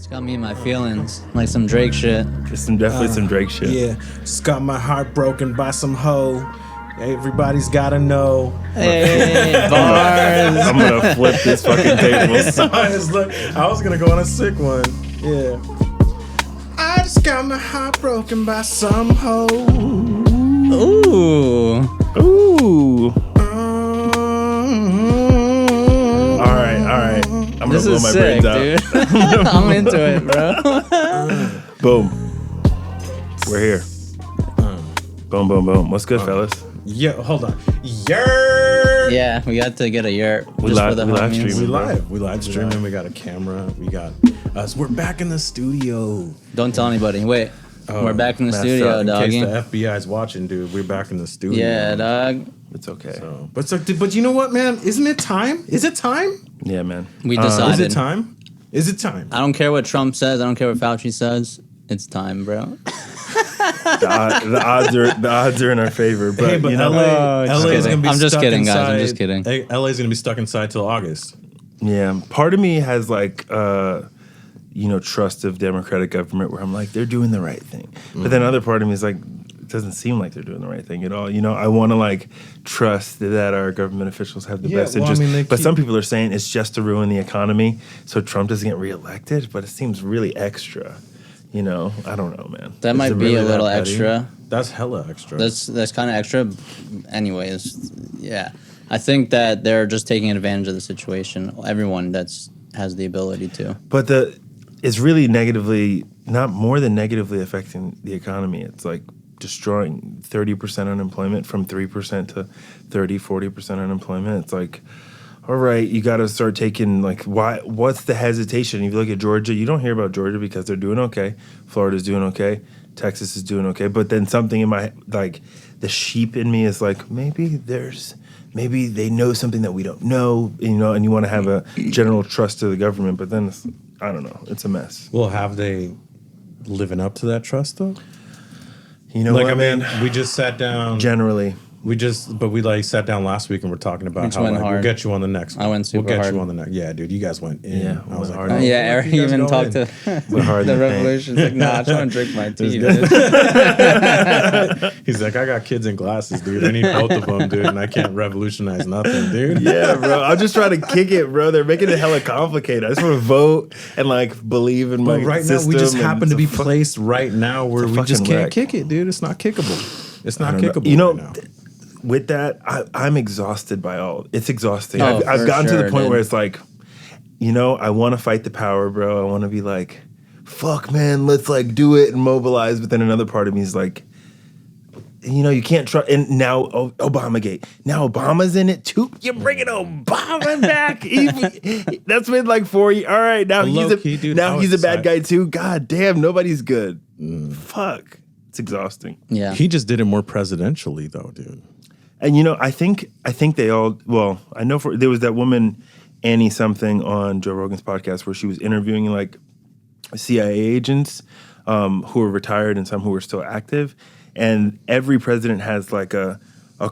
It's got me in my feelings, like some Drake shit. Just definitely some Drake shit. Yeah, just got my heart broken by some hoe. Everybody's gotta know. Hey, bars. I'm gonna flip this fucking table. I was gonna go on a sick one. Yeah. I just got my heart broken by some hoe. Ooh. Ooh. All right. I'm This gonna blow is my sick, brains out. dude. I'm into it, bro. Boom. We're here. Boom, boom, boom. What's good, fellas? Yeah, hold on. Yer. Yeah, we got to get a yurt We just live- for the we live homies. streaming. We live streaming. We got a camera. We got us. We're back in the studio. Don't tell anybody. Wait, we're back in the that's studio, up. In doggy. case the FBI's watching, dude, we're back in the studio. Yeah, dog. It's okay. But you know what, man? Isn't it time? Is it time? Yeah, man. We Is decided. it time? Is it time? I don't care what Trump says. I don't care what Fauci says. It's time, bro. The odds are in our favor, but, Hey, but you know, LA is gonna be I'm just stuck kidding, guys. inside. I'm just kidding. LA is gonna be stuck inside till August. yeah. Part of me has like, trust of democratic government, where I'm like, they're doing the right thing, but then other part of me is like, it doesn't seem like they're doing the right thing at all. You know, I want to like trust that our government officials have the best well, I interest. mean, but some people are saying it's just to ruin the economy, so Trump doesn't get reelected. But it seems really extra. You know, I don't know, man. That Is might it be really a that little petty? extra. That's hella extra. That's kind of extra. Anyways, yeah. I think that they're just taking advantage of the situation. Everyone has the ability to. But it's really not more than negatively affecting the economy. It's like destroying 30% unemployment from 3% to 30, 40% unemployment. It's like, all right, you got to start taking, like, what's the hesitation? If you look at Georgia, you don't hear about Georgia because they're doing okay. Florida's doing okay. Texas is doing okay. But then something in my, like, the sheep in me is like, maybe they know something that we don't know, and you want to have a general trust to the government. But then, I don't know, it's a mess. Well, have they living up to that trust though? You know Like, what, I mean, man? we just sat down. Generally. We sat down last week and we're talking about Which how went like, we'll hard. get you on the next one. I went super We'll get hard. you on the next. Yeah, dude, you guys went in. Yeah, I was went like, hard. oh, Yeah, why Eric don't you guys even go talked in? to We're hard in the the paint. revolution. He's like, nah, I'm trying to drink my tea, dude. He's like, I got kids in glasses, dude. I need both of them, dude, and I can't revolutionize nothing, dude. Yeah, bro. I'm just trying to kick it, bro. They're making it hella complicated. I just want to vote and like believe in my But right now, system. we just and happen it's to be a fuck- placed right now where it's a we just fucking can't wreck. kick it, dude. It's not kickable. It's not I don't know. kickable. You know, right now. with that, I'm exhausted by all. It's exhausting. Oh, I've for gotten to the sure, point dude. where it's like, I want to fight the power, bro. I want to be like, fuck, man, let's like do it and mobilize. But then another part of me is like, you can't trust. And now Obamagate. Now Obama's in it too. You're bringing Obama back. That's been like 4 years. All right, now Low-key, dude, I he's was a bad excited. guy too. God damn, nobody's good. Fuck, it's exhausting. Yeah. He just did it more presidentially, though, dude. And I think they all. Well, I know there was that woman Annie something on Joe Rogan's podcast where she was interviewing like CIA agents who were retired and some who were still active. And every president has like a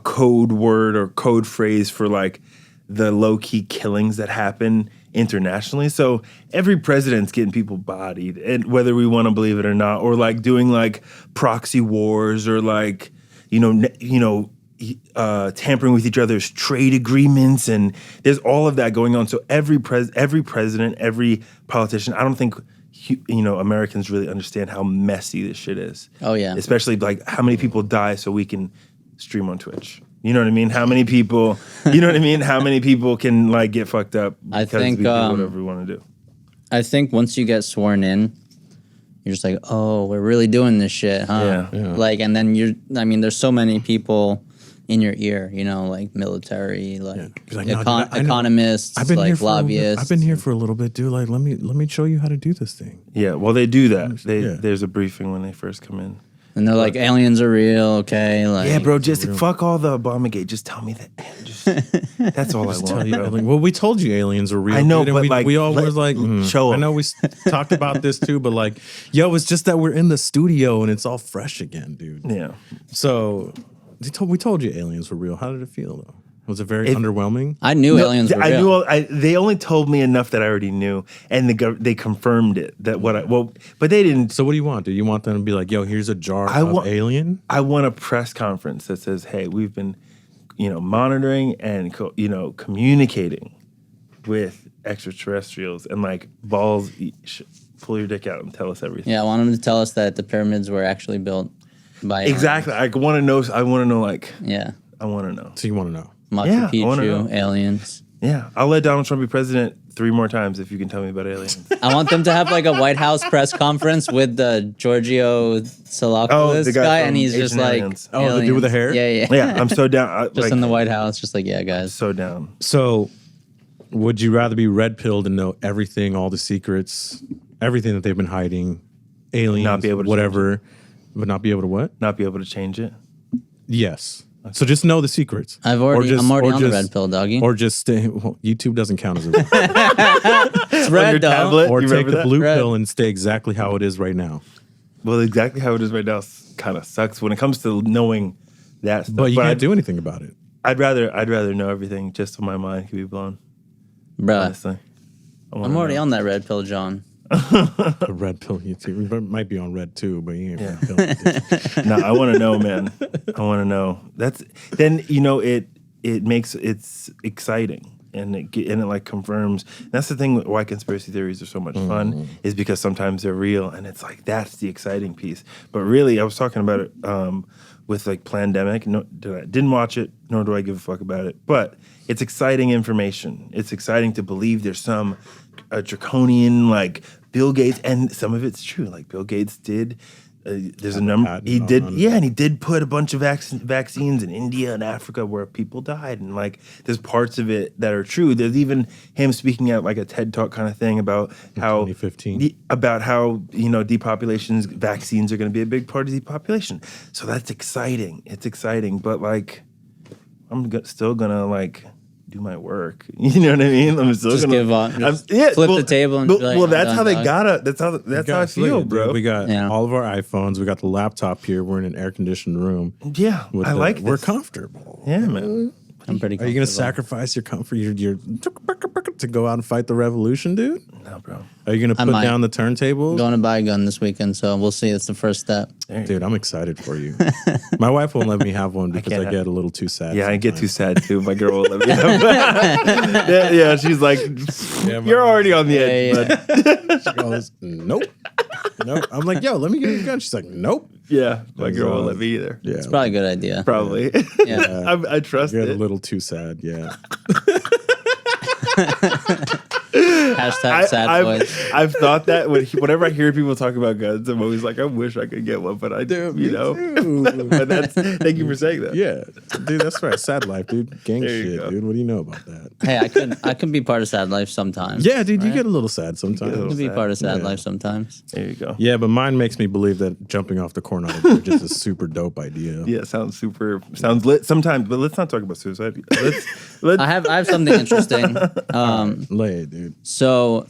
code word or code phrase for like the low-key killings that happen internationally. So every president's getting people bodied, and whether we want to believe it or not, or like doing like proxy wars or like, tampering with each other's trade agreements, and there's all of that going on. So every president, every politician, I don't think Americans really understand how messy this shit is. Oh, yeah. Especially like how many people die so we can stream on Twitch. You know what I mean? How many people? You know what I mean? How many people can like get fucked up because think, we do whatever we want to do? I think once you get sworn in, you're just like, oh, we're really doing this shit, huh? Yeah. Like, and then there's so many people in your ear, like military, like, He's like, no, dude, I know. economists, I've been like here for lobbyists. I've been here for a little bit, dude. Like, let me show you how to do this thing. Yeah. Well, they do that. Yeah. There's a briefing when they first come in. And they're like, aliens are real, okay? Like, Yeah, bro. Just fuck all the Obamagate. Just tell me that. That's all I want. Tell you, bro. well, we told you aliens are real. I know, dude, and but we, like, we all was like, show I 'em. know we talked about this too, but like, yo, it's just that we're in the studio and it's all fresh again, dude. Yeah. So we told you aliens were real. How did it feel though? Was it very underwhelming? I knew aliens were real. They only told me enough that I already knew, and they confirmed it. But they didn't. So what do you want? Do you want them to be like, yo, here's a jar of alien? I want a press conference that says, hey, we've been, monitoring and communicating with extraterrestrials, and like balls, pull your dick out and tell us everything. Yeah, I want them to tell us that the pyramids were actually built by aliens. Exactly. I want to know. I want to know. Yeah. I want to know. So you want to know? Machu Picchu, aliens. Yeah, I'll let Donald Trump be president 3 more times if you can tell me about aliens. I want them to have like a White House press conference with the Giorgio Tsoukalos the guy guy, from and he's Asian just like, Aliens. Oh, the dude with the hair? Yeah. Yeah, I'm so down. Just in the White House, just like, yeah, guys. So down. So would you rather be red pilled and know everything, all the secrets, everything that they've been hiding, aliens, Not be able to whatever, but not be able to what? Not be able to change it. Yes. Okay. So just know the secrets. I'm already on the red pill, doggy. Or just stay. Well, YouTube doesn't count as a red It's red, though. tablet, Or you take the remember blue Red. pill and stay exactly how it is right now. Well, exactly how it is right now kind of sucks when it comes to knowing that stuff. But you can't do anything about it. I'd rather know everything just so my mind can be blown. Bruh, Honestly, I'm already on that red pill, John. The red pill YouTube. You might be on red too, but you ain't red pill. No, I want to know, man. I want to know. It makes it's exciting, and it like confirms. That's the thing why conspiracy theories are so much fun is because sometimes they're real, and it's like that's the exciting piece. But really, I was talking about it with like Plandemic. No, didn't watch it, nor do I give a fuck about it. But it's exciting information. It's exciting to believe there's some draconian like Bill Gates, and some of it's true. Like Bill Gates did. There's a number. He did, and he did put a bunch of vaccines in India and Africa where people died, and like there's parts of it that are true. There's even him speaking at like a TED Talk kind of thing about how 2015 depopulations, vaccines are going to be a big part of depopulation. So that's exciting. It's exciting, but like I'm still gonna like do my work. You know what I mean? I'm still Just gonna give up. flip the table and be like, well, I'm that's done, how they dog. gotta. That's how I feel, bro. We got Yeah. all of our iPhones. We got the laptop here. We're in an air conditioned room. Yeah, I like this. We're comfortable. Yeah, man. I'm pretty Are you going to comfortable. sacrifice your comfort to go out and fight the revolution, dude? No, bro. Are you going to I put might. down the turntables? Going to buy a gun this weekend, so we'll see. It's the first step. Dude, I'm excited for you. My wife won't let me have one because I can't get a little too sad. Yeah, I get too sometimes. sad too. My girl will let me have yeah, she's like, Yeah, you're already on the edge, bud. She goes, nope. Nope. I'm like, yo, let me get a gun. She's like, nope. Yeah, my girl won't let me either. Yeah. It's probably a good idea. Probably. Yeah. I trust Get a it. little too sad. Yeah. Hashtag sad boys. I've thought that whenever I hear people talk about guns, I'm always like, I wish I could get one, but I do, But that's thank you for saying that. Yeah. Dude, that's right. Sad life, dude. Gang There you shit, go. dude. What do you know about that? Hey, I can be part of sad life sometimes. Yeah, dude, you Right? get a little sad sometimes. I can be sad. part of sad Yeah. life sometimes. There you go. Yeah, but mine makes me believe that jumping off the Coronado Bridge is a super dope idea. Yeah, sounds lit sometimes, but let's not talk about suicide. Let's I have something interesting. Lay it, dude. So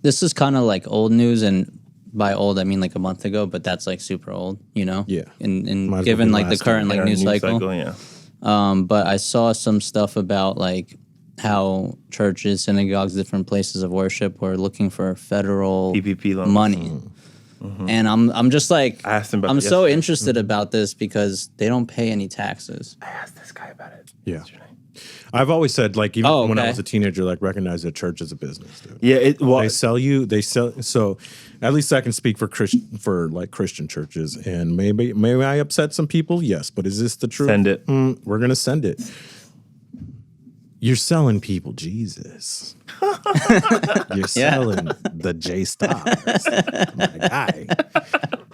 this is kind of like old news, and by old I mean like a month ago, but that's like super old, you know? Yeah. And Might as well given be like the last current time. like news cycle. yeah. But I saw some stuff about like how churches, synagogues, different places of worship were looking for federal PPP loans. money. And I'm just like, I asked him about I'm it so yesterday. interested about this because they don't pay any taxes. I asked this guy about it. Yeah. yesterday. I've always said, like, even Oh, when I okay. was a teenager, like, recognize that church is a business, dude. Yeah, They sell, so at least I can speak for Christian churches. And maybe I upset some people? Yes. But is this the truth? Send it. We're going to send it. You're selling people Jesus. You're selling the J Stars. My guy.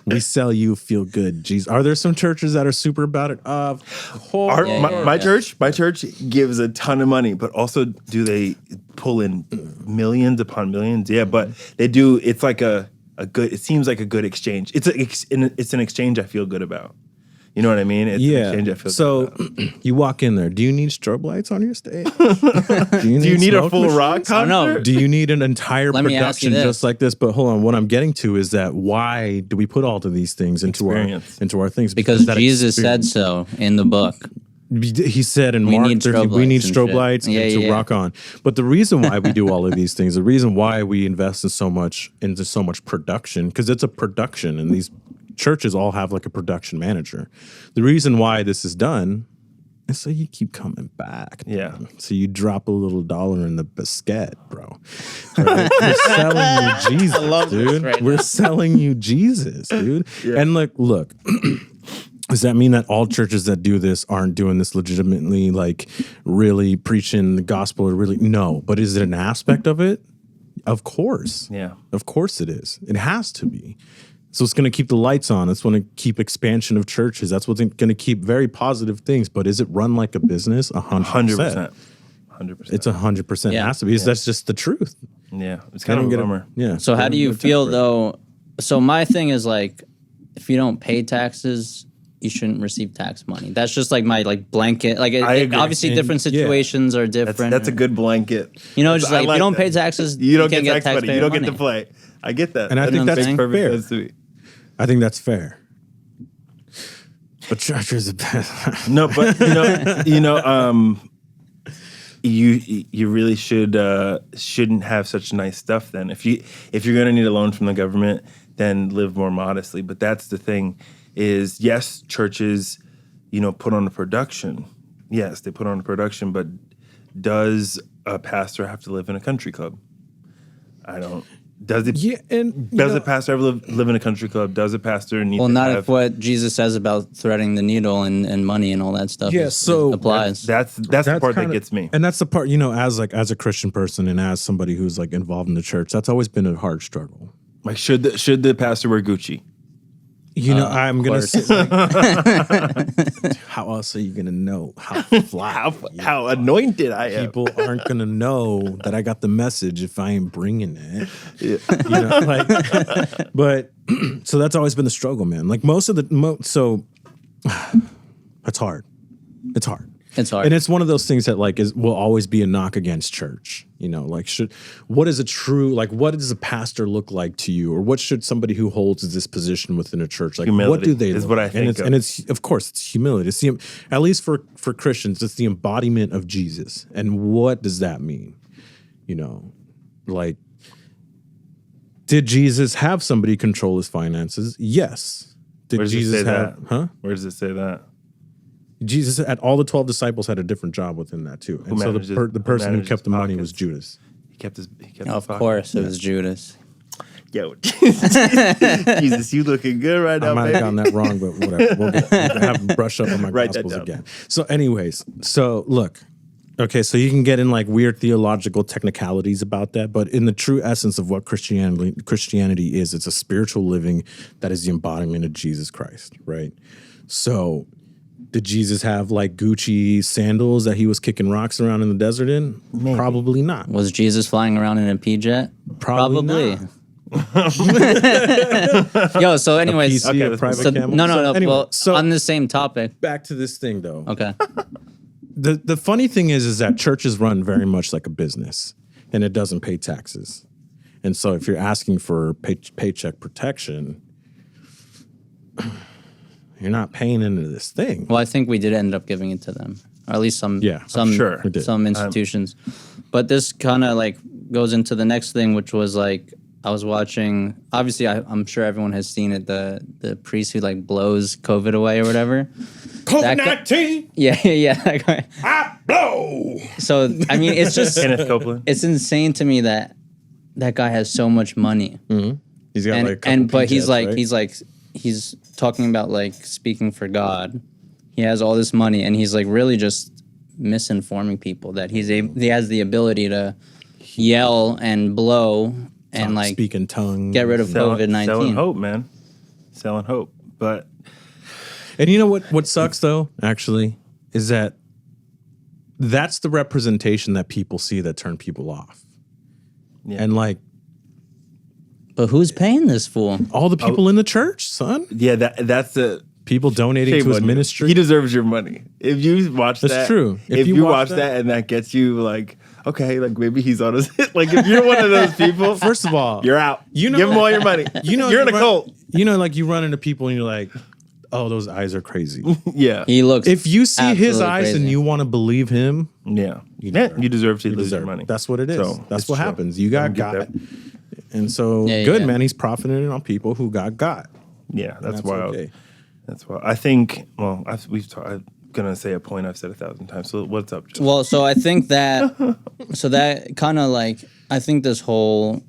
We sell you feel good Jesus. Are there some churches that are super about it? My church gives a ton of money, but also do they pull in millions upon millions? Yeah, but they do. It's like a good. It seems like a good exchange. It's an exchange I feel good about. You know what I mean? It's an exchange I feel good about. You walk in there. Do you need strobe lights on your stage? Do Do you need a smoke full machines? rock concert? I don't know. Do you need an entire Let me ask you production this. just like this? But hold on, what I'm getting to is that why do we put all of these things into Experience. our things? Because that Jesus said experience. so in the book. He said in We Mark need 13, strobe we need lights and strobe shit. lights Yeah, and to yeah. rock on. But the reason why we do all of these things, the reason why we invest in so much production, because it's a production, and these churches all have like a production manager. The reason why this is done is so you keep coming back. Yeah. So you drop a little dollar in the biscuit, bro. Right? We're selling you Jesus, dude. We're selling you Jesus, dude. Yeah. And look. Does that mean that all churches that do this aren't doing this legitimately, like really preaching the gospel or really? No. But is it an aspect of it? Of course. Yeah. Of course it is. It has to be. So it's going to keep the lights on. It's going to keep expansion of churches. That's what's going to keep very positive things. But is it run like a business? 100%. 100%. It's 100%. Yeah. It has to be. That's just the truth. Yeah. It's kind of a bummer. Yeah. So how do you feel though? So my thing is like, if you don't pay taxes, you shouldn't receive tax money. That's just like my blanket. Like I agree. obviously And, different situations are different. That's a good blanket. You know, just I like if you don't that. pay taxes, you don't can't get tax money. taxpayer You don't money. get to play. I get that. And I That think that's makes perfect fair. sense to me. I think that's fair. But churches are bad. No, but you really shouldn't have such nice stuff then. If you're gonna need a loan from the government, then live more modestly. But that's the thing is, yes, churches, put on a production. Yes, they put on a production, but does a pastor have to live in a country club? I don't. Does it? Yeah, and Does a pastor ever live in a country club? Does a pastor need Well, to not have... if what Jesus says about threading the needle and money and all that stuff applies. That's the part that gets me. And that's the part, as a Christian person and as somebody who's like involved in the church, that's always been a hard struggle. Like, should the pastor wear Gucci? I'm gonna course. say, how else are you gonna know how fly, How anointed I am. people aren't gonna know that I got the message if I ain't bringing it. But so that's always been the struggle, man. Like most of the so it's hard. It's hard. It's hard. And it's one of those things that will always be a knock against church. What is a true, what does a pastor look like to you? Or what should somebody who holds this position within a church, Humility what do they is look what I like? think And it's of course, it's humility. It's at least for Christians, it's the embodiment of Jesus. And what does that mean? Did Jesus have somebody control his finances? Yes. Did Where does Jesus it say have, that? huh? Where does it say that? Jesus at all the 12 disciples had a different job within that too. And so the person who kept the money was Judas. He kept his Of pockets. course, it was Judas. Yo, Jesus, you looking good right now, I might baby. have gotten that wrong, but whatever. We'll have to brush up on my Write that gospels down. again. So anyways, look. Okay, so you can get in weird theological technicalities about that, but in the true essence of what Christianity is, it's a spiritual living that is the embodiment of Jesus Christ, right? So did Jesus have Gucci sandals that he was kicking rocks around in the desert in? Maybe. Probably not. Was Jesus flying around in a P-jet? Probably not. Yo, so anyways, PC, a private so, camel. no. So anyway, Well, so on the same topic. back to this thing though. Okay. The funny thing is that churches run very much like a business, and it doesn't pay taxes. And so if you're asking for paycheck protection, you're not paying into this thing. Well, I think we did end up giving it to them, or at least some sure we did. some institutions. But this kind of goes into the next thing, which was I was watching. Obviously, I'm sure everyone has seen it. The priest who blows COVID away or whatever. COVID-19, Yeah. I blow. So I mean, it's just Kenneth Copeland. it's insane to me that guy has so much money, He's got but he's right? he's talking about speaking for God. He has all this money, and he's really just misinforming people that he has the ability to yell and blow and speak in tongues. get rid of COVID-19. Selling hope, man. Selling hope. But And you know what sucks though, actually, is that's the representation that people see that turn people off. Yeah. And But who's paying this fool? all the people in the church, son. yeah, that's the People donating shame to his on you. ministry. He deserves your money. If you watch That's that, true. If you watch that and that gets you okay, maybe he's on his if you're one of those people, First of all, you're out. You know- Give him all your money. you're in a cult. You run into people and you're like, oh, those eyes are crazy. Yeah. He looks. If you see his absolutely eyes crazy. and you want to believe him, Yeah. You You deserve to lose your money. That's what it is. So, That's it's what true. happens. You I got don't get got. that. And so, Yeah, good, yeah. man. He's profiting on people who got. Yeah, And that's wild. okay. That's wild. I think, well, I'm going to say a point I've said 1,000 times. So what's up, Joe? Well, so I think that, so that kind of like, I think this whole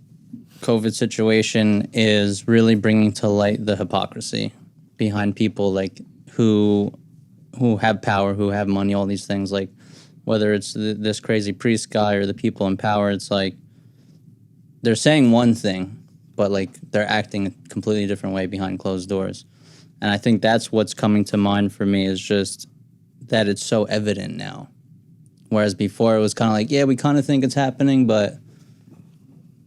COVID situation is really bringing to light the hypocrisy behind people like who have power, who have money, all these things. Like whether it's this crazy priest guy or the people in power, it's like they're saying one thing, but like they're acting a completely different way behind closed doors. And I think that's what's coming to mind for me is just that it's so evident now. Whereas before it was kind of like, yeah, we kind of think it's happening, but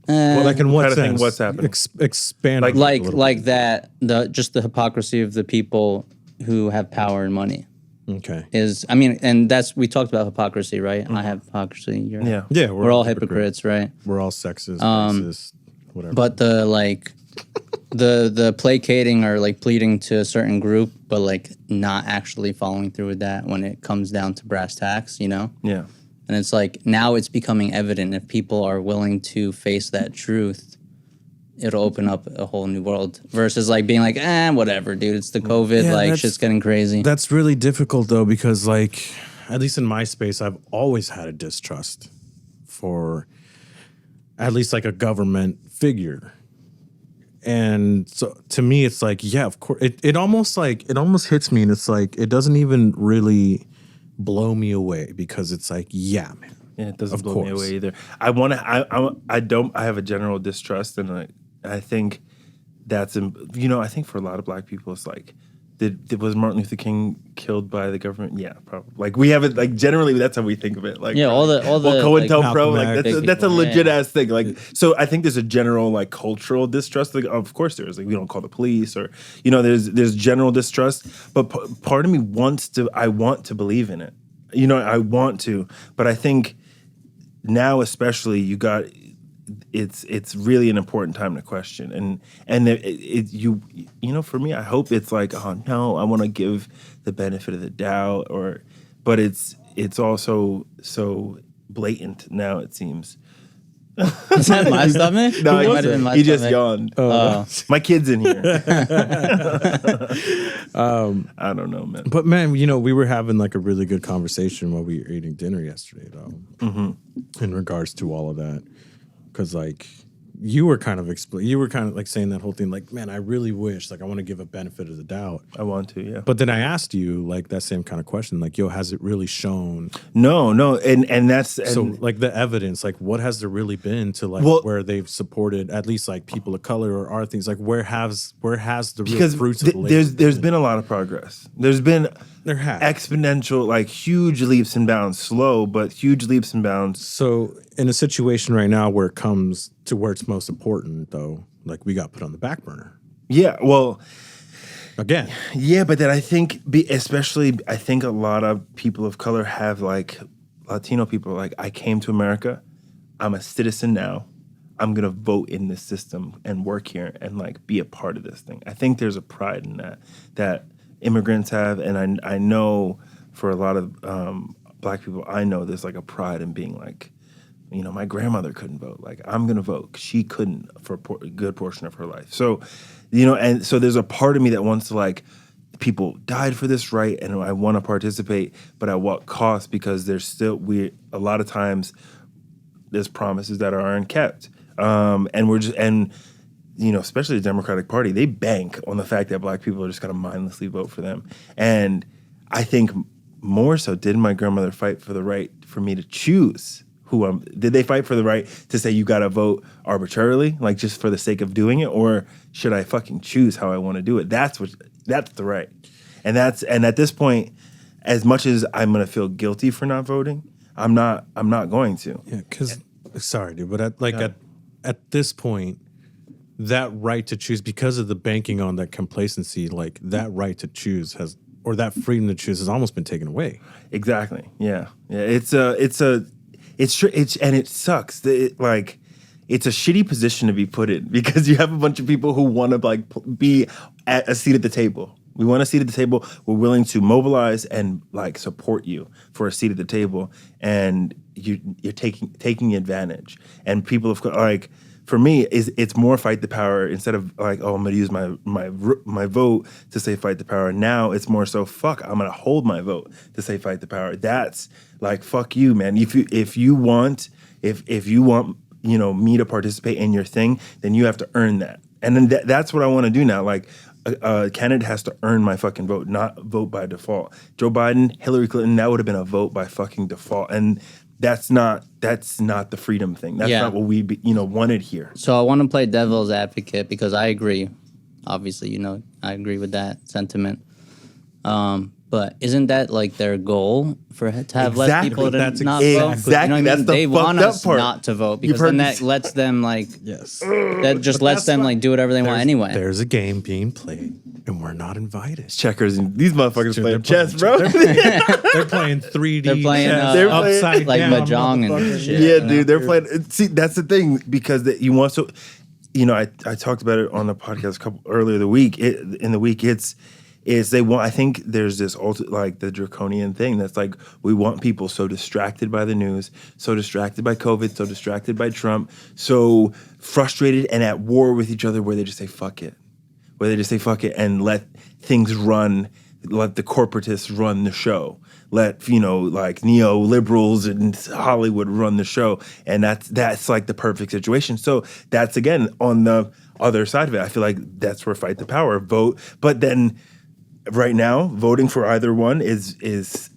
Well, like in what Kinda think sense? what's happening. Expand on it a little like bit. that just the hypocrisy of the people who have power and money Okay. is, I mean, and that's, we talked about hypocrisy, right? I have hypocrisy. You're, Yeah. Yeah, we're all hypocrites, right? We're all sexist, racist, whatever. But the like the placating or like pleading to a certain group, but like not actually following through with that when it comes down to brass tacks, you know? Yeah. And it's like now it's becoming evident if people are willing to face that truth, it'll open up a whole new world versus like being like, whatever, dude, it's the COVID, Yeah, like that's- shit's getting crazy. That's really difficult though, because like, at least in my space, I've always had a distrust for at least like a government figure. And so to me, it's like, yeah, of course, it almost hits me and it's like, it doesn't even really blow me away because it's like, yeah, man. Yeah, it doesn't Of blow me course. away either. I have a general distrust, and I think that's, I think for a lot of black people, it's like, was Martin Luther King killed by the government? Yeah, probably. Like we have it, like generally that's how we think of it. Like Yeah, all the COINTELPRO, Malcolm like X. that's a Big legit people, ass thing. Like so, I think there's a general like cultural distrust. Like of course there is. Like we don't call the police, or there's general distrust. But part of me I want to believe in it. I want to, but I think now especially it's really an important time to question, and for me, I hope it's like, oh no, I want to give the benefit of the doubt, but it's also so blatant now, it seems. Is that my stomach? No, It might have been my he just stomach. yawned. Oh. My kid's in here. I don't know, man. But man, we were having like a really good conversation while we were eating dinner yesterday, though, in regards to all of that. Because like you were kind of like saying that whole thing, like, man, I really wish, like, I want to give a benefit of the doubt. I want to, yeah. But then I asked you like that same kind of question, like, yo, has it really shown? No, and that's So like the evidence, like what has there really been to like where they've supported at least like people of color or our things, like where has the real because fruits of the labor there's been a lot of progress. There's been There has. exponential, like huge leaps and bounds, slow but huge leaps and bounds. So in a situation right now where it comes to where it's most important, though, like we got put on the back burner Yeah, well, again. yeah, but then I think, I think a lot of people of color have, like Latino people, like, I came to America, I'm a citizen now, I'm gonna vote in this system and work here and like be a part of this thing. I think there's a pride in that immigrants have, and I know for a lot of black people, I know there's like a pride in being like, my grandmother couldn't vote. Like, I'm going to vote. 'Cause she couldn't for a good portion of her life. So, and so there's a part of me that wants to, like, people died for this right, and I want to participate, but at what cost? Because there's still, a lot of times, there's promises that aren't kept. Especially the Democratic Party, they bank on the fact that black people are just going to mindlessly vote for them. And I think more so, did my grandmother fight for the right for me to choose did they fight for the right to say you got to vote arbitrarily, like just for the sake of doing it? Or should I fucking choose how I want to do it? That's the right. And at this point, as much as I'm going to feel guilty for not voting, I'm not going to. Yeah, because sorry, dude, but at this point, that right to choose, because of the banking on that complacency, like that right to choose that freedom to choose has almost been taken away. Exactly. Yeah. Yeah. And it sucks. It's a shitty position to be put in because you have a bunch of people who want to like be at a seat at the table. We want a seat at the table. We're willing to mobilize and like support you for a seat at the table, and you're taking advantage. And people have like, for me, it's more fight the power instead of like, oh, I'm gonna use my vote to say fight the power. Now it's more so, fuck, I'm gonna hold my vote to say fight the power. That's like, fuck you, man. If you want me to participate in your thing, then you have to earn that. And then that's what I want to do now. Like, a candidate has to earn my fucking vote, not vote by default. Joe Biden, Hillary Clinton, that would have been a vote by fucking default. And that's not the freedom thing. That's not what we wanted here. So I want to play devil's advocate because I agree. Obviously, I agree with that sentiment. But isn't that like their goal to have less people to not vote? Exactly. That's the they want us part. not to vote because then that lets them that just lets them do whatever they want anyway. There's a game being played and we're not invited. Checkers and these motherfuckers playing chess, bro. They're playing 3D. They're playing upside like down, mahjong and shit. Yeah, dude, they're playing. See, that's the thing because you want so. I talked about it on the podcast earlier the week. They want. I think there's this like the draconian thing that's like we want people so distracted by the news, so distracted by COVID, so distracted by Trump, so frustrated and at war with each other, where they just say fuck it, and let things run, let the corporatists run the show, let like neoliberals and Hollywood run the show, and that's like the perfect situation. So that's again on the other side of it. I feel like that's where fight the power, vote, but then. Right now, voting for either one is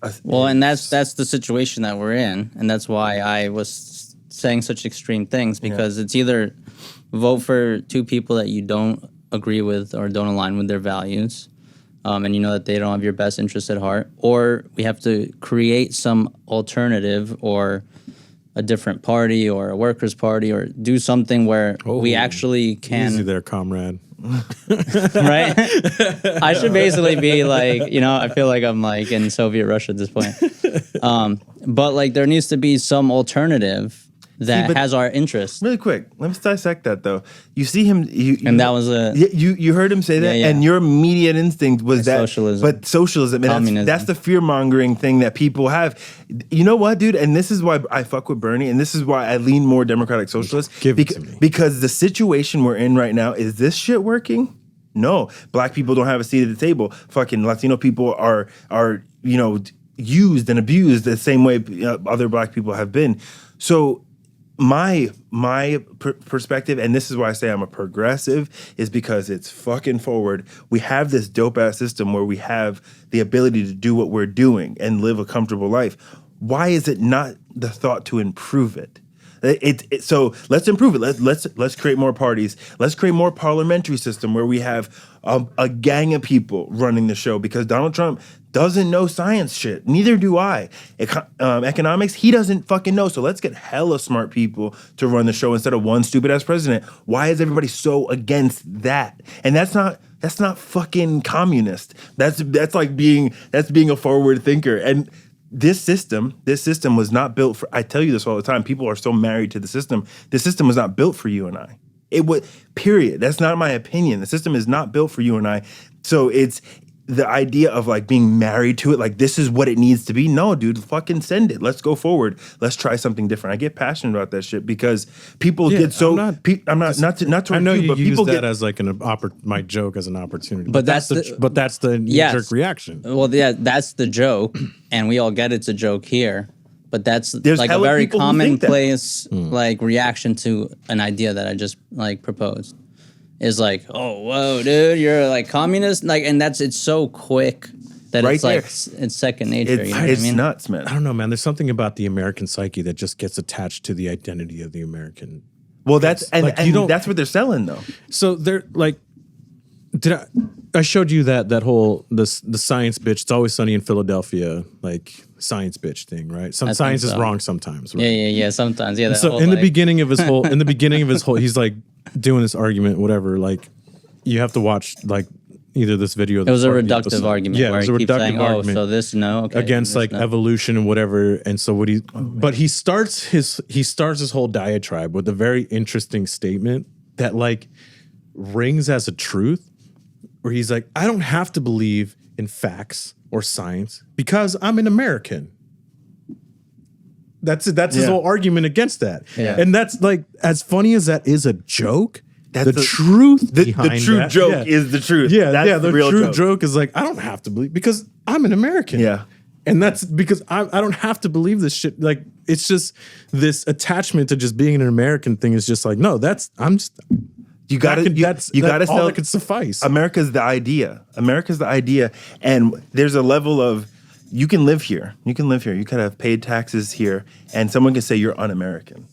and that's the situation that we're in, and that's why I was saying such extreme things because it's either vote for two people that you don't agree with or don't align with their values, and you know that they don't have your best interest at heart, or we have to create some alternative or a different party or a workers' party or do something where we actually can. Easy there, comrade. Right? I should basically be like, I feel like I'm like in Soviet Russia at this point. But like there needs to be some alternative that has our interest. Really quick, let's dissect that though. You see him, that was you heard him say that, and your immediate instinct was that socialism. But socialism, and that's the fear mongering thing that people have. You know what, dude? And this is why I fuck with Bernie, and this is why I lean more democratic socialist. Give it to me. Because the situation we're in right now, is this shit working? No, black people don't have a seat at the table. Fucking Latino people are used and abused the same way other black people have been. So. My perspective, and this is why I say I'm a progressive, is because it's fucking forward. We have this dope-ass system where we have the ability to do what we're doing and live a comfortable life. Why is it not the thought to improve it? So let's improve it. Let's create more parties. Let's create more parliamentary system where we have a gang of people running the show because Donald Trump doesn't know science shit. Neither do I. Economics, he doesn't fucking know. So let's get hella smart people to run the show instead of one stupid ass president. Why is everybody so against that? And that's not fucking communist. That's being a forward thinker. And this system was not built for, I tell you this all the time, people are so married to the system. The system was not built for you and I. It would, period. That's not my opinion. The system is not built for you and I. So it's the idea of like being married to it, like this is what it needs to be. No, dude, fucking send it. Let's go forward. Let's try something different. I get passionate about that shit because people get so. I'm not to. I know you but use people that as like my joke as an opportunity. But that's the knee-jerk reaction. Well, yeah, that's the joke, and we all get it's a joke here. But there's like a very commonplace like reaction to an idea that I just like proposed. Is like, oh, whoa, dude, you're like communist, like, and it's so quick that right it's there. like it's second nature. It's nuts, man. I don't know, man. There's something about the American psyche that just gets attached to the identity of the American. Well, that's that's what they're selling though. So they're like, I showed you that whole the science bitch. It's always sunny in Philadelphia, like science bitch thing, right? Science is wrong sometimes. Right? Yeah. Sometimes, yeah. So in the beginning of his whole, he's like doing this argument, whatever. Like you have to watch like either this video. It was a reductive argument. Yeah, where it was a he keeps reductive saying, argument. Oh, so this against like evolution and whatever. And so what but he starts his whole diatribe with a very interesting statement that like rings as a truth. where he's like, I don't have to believe in facts or science because I'm an American. That's his whole argument against that. Yeah. And that's like, as funny as that is a joke, That's the truth behind the true that, joke is the truth. Yeah, That's the real true joke is like, I don't have to believe because I'm an American. Yeah. And that's because I don't have to believe this shit. Like, it's just this attachment to just being an American thing is just like, no, You gotta all sell. that could suffice. America's the idea. America's the idea, and there's a level of you can live here. You can live here. You could have paid taxes here, and someone can say you're un-American.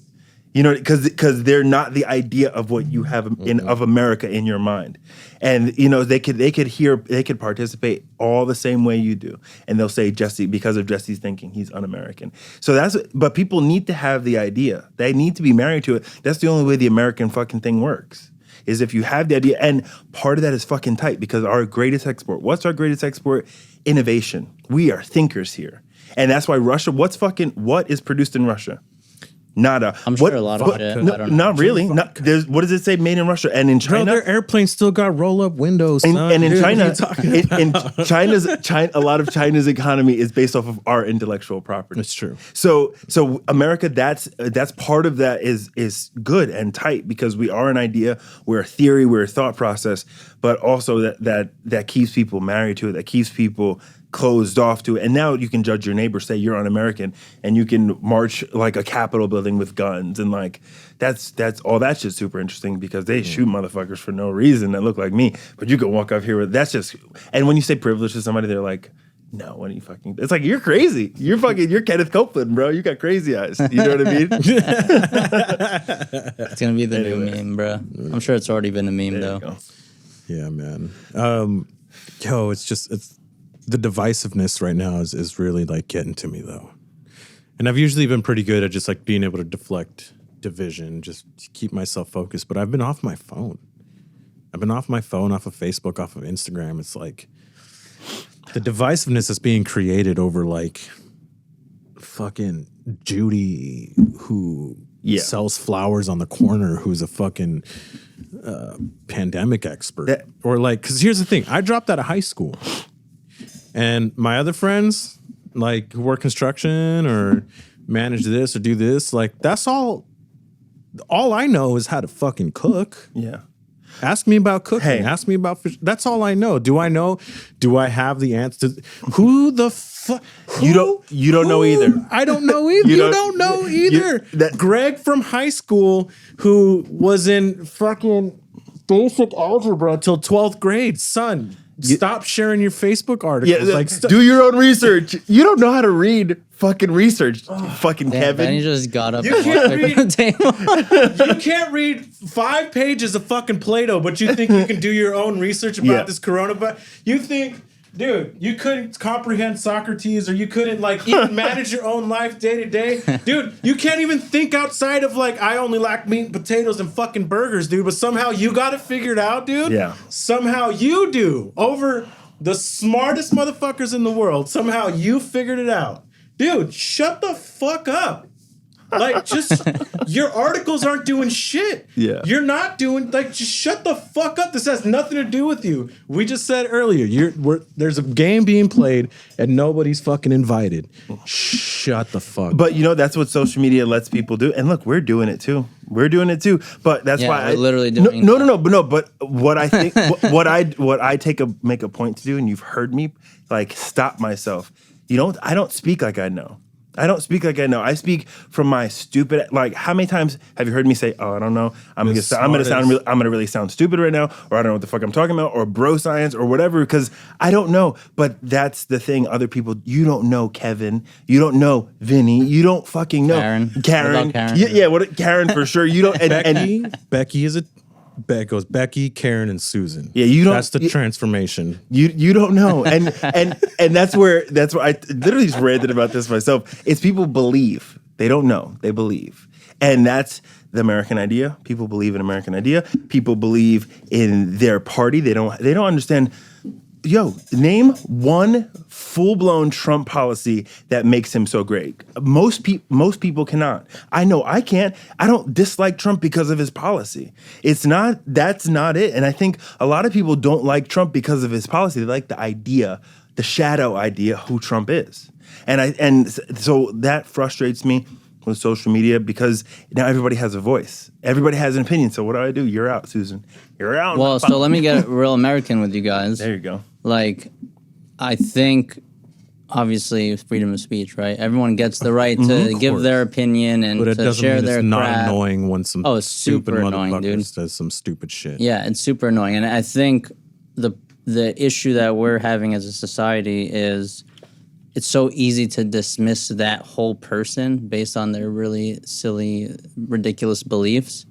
You know, because they're not the idea of what you have of America in your mind, and you know they could participate all the same way you do, and they'll say Jesse, because of Jesse's thinking, he's un-American. So but people need to have the idea. They need to be married to it. That's the only way the American fucking thing works. Is if you have the idea, and part of that is fucking tight because our greatest export. What's our greatest export? Innovation. We are thinkers here, and that's why Russia. What is produced in Russia? Nada. I'm sure a lot of it. No, I don't know. not really. What does it say? Made in Russia and in China. Bro, their airplanes still got roll-up windows. And in Dude, China, what are you talking about? a lot of China's economy is based off of our intellectual property. It's true. So America, that's part of that is good and tight because we are an idea, we're a theory, we're a thought process, but also that keeps people married to it, that keeps people closed off to it. And now you can judge your neighbor, say you're un-American, and you can march like a Capitol building with guns, and like that's all that shit's super interesting because they shoot motherfuckers for no reason that look like me. But you can walk up here with that's just. And when you say privilege to somebody, they're like, no, what are you fucking? It's like you're crazy. You're Kenneth Copeland, bro. You got crazy eyes. You know what I mean? It's gonna be the new meme, bro. I'm sure it's already been a meme though. Yeah, man. It's the divisiveness right now is really like getting to me though. And I've usually been pretty good at just like being able to deflect division, just to keep myself focused. But I've been off my phone. Off of Facebook, off of Instagram. It's like the divisiveness that's being created over like fucking Judy who sells flowers on the corner, who's a fucking pandemic expert. Or like, because here's the thing. I dropped out of high school. And my other friends, like who work construction or manage this or do this, like that's all I know is how to fucking cook. Yeah. Ask me about cooking. Hey. Ask me about fish. That's all I know. Do I know? Do I have the answer? Who the fuck? You don't know either. I don't know either. You don't know either. Greg from high school who was in fucking basic algebra till 12th grade. Son, stop sharing your Facebook articles. Do your own research. You don't know how to read fucking research, fucking Kevin. Benny just got up. You and can't walked away from the table. You can't read 5 pages of fucking Plato, but you think you can do your own research about this coronavirus? You think, dude, you couldn't comprehend Socrates, or you couldn't like even manage your own life day to day? Dude, you can't even think outside of like, I only like meat and potatoes and fucking burgers, dude, but somehow you got it figured out, dude. Yeah. Somehow you do. Over the smartest motherfuckers in the world, somehow you figured it out. Dude, shut the fuck up. Like, just, your articles aren't doing shit. Yeah. You're not doing, like, just shut the fuck up. This has nothing to do with you. We just said earlier, there's a game being played and nobody's fucking invited. Shut the fuck up. But you know, that's what social media lets people do. And look, we're doing it too. But that's why we're literally doing But what I think, what I make a point to do, and you've heard me, like, stop myself. I don't speak like I know. I speak from my stupid, like, how many times have you heard me say, oh, I don't know. I'm gonna really sound stupid right now, or I don't know what the fuck I'm talking about, or bro science, or whatever, because I don't know. But that's the thing. Other people, you don't know Kevin. You don't know Vinny. You don't fucking know Karen. Karen. What about Karen? Yeah, Karen for sure. You don't. Becky goes Becky, Karen, and Susan. Yeah, you don't. That's the transformation. You don't know, and that's where I literally just ranted about this myself. It's people believe, they don't know, they believe, and that's the American idea. People believe in American idea. People believe in their party. They don't understand. name one full-blown Trump policy that makes him so great. Most people cannot. I know I can't. I don't dislike Trump because of his policy. That's not it. And I think a lot of people don't like Trump because of his policy. They like the idea, the shadow idea who Trump is. And so that frustrates me with social media because now everybody has a voice. Everybody has an opinion. So what do? You're out, Susan. You're out. Well, so let me get real American with you guys. There you go. Like, I think, obviously, freedom of speech, right? Everyone gets the right to give their opinion and But it to doesn't share mean their it's not crap. annoying when some It's stupid super annoying, motherfucker dude. does some stupid shit. Yeah, it's super annoying. And I think the issue that we're having as a society is it's so easy to dismiss that whole person based on their really silly, ridiculous beliefs.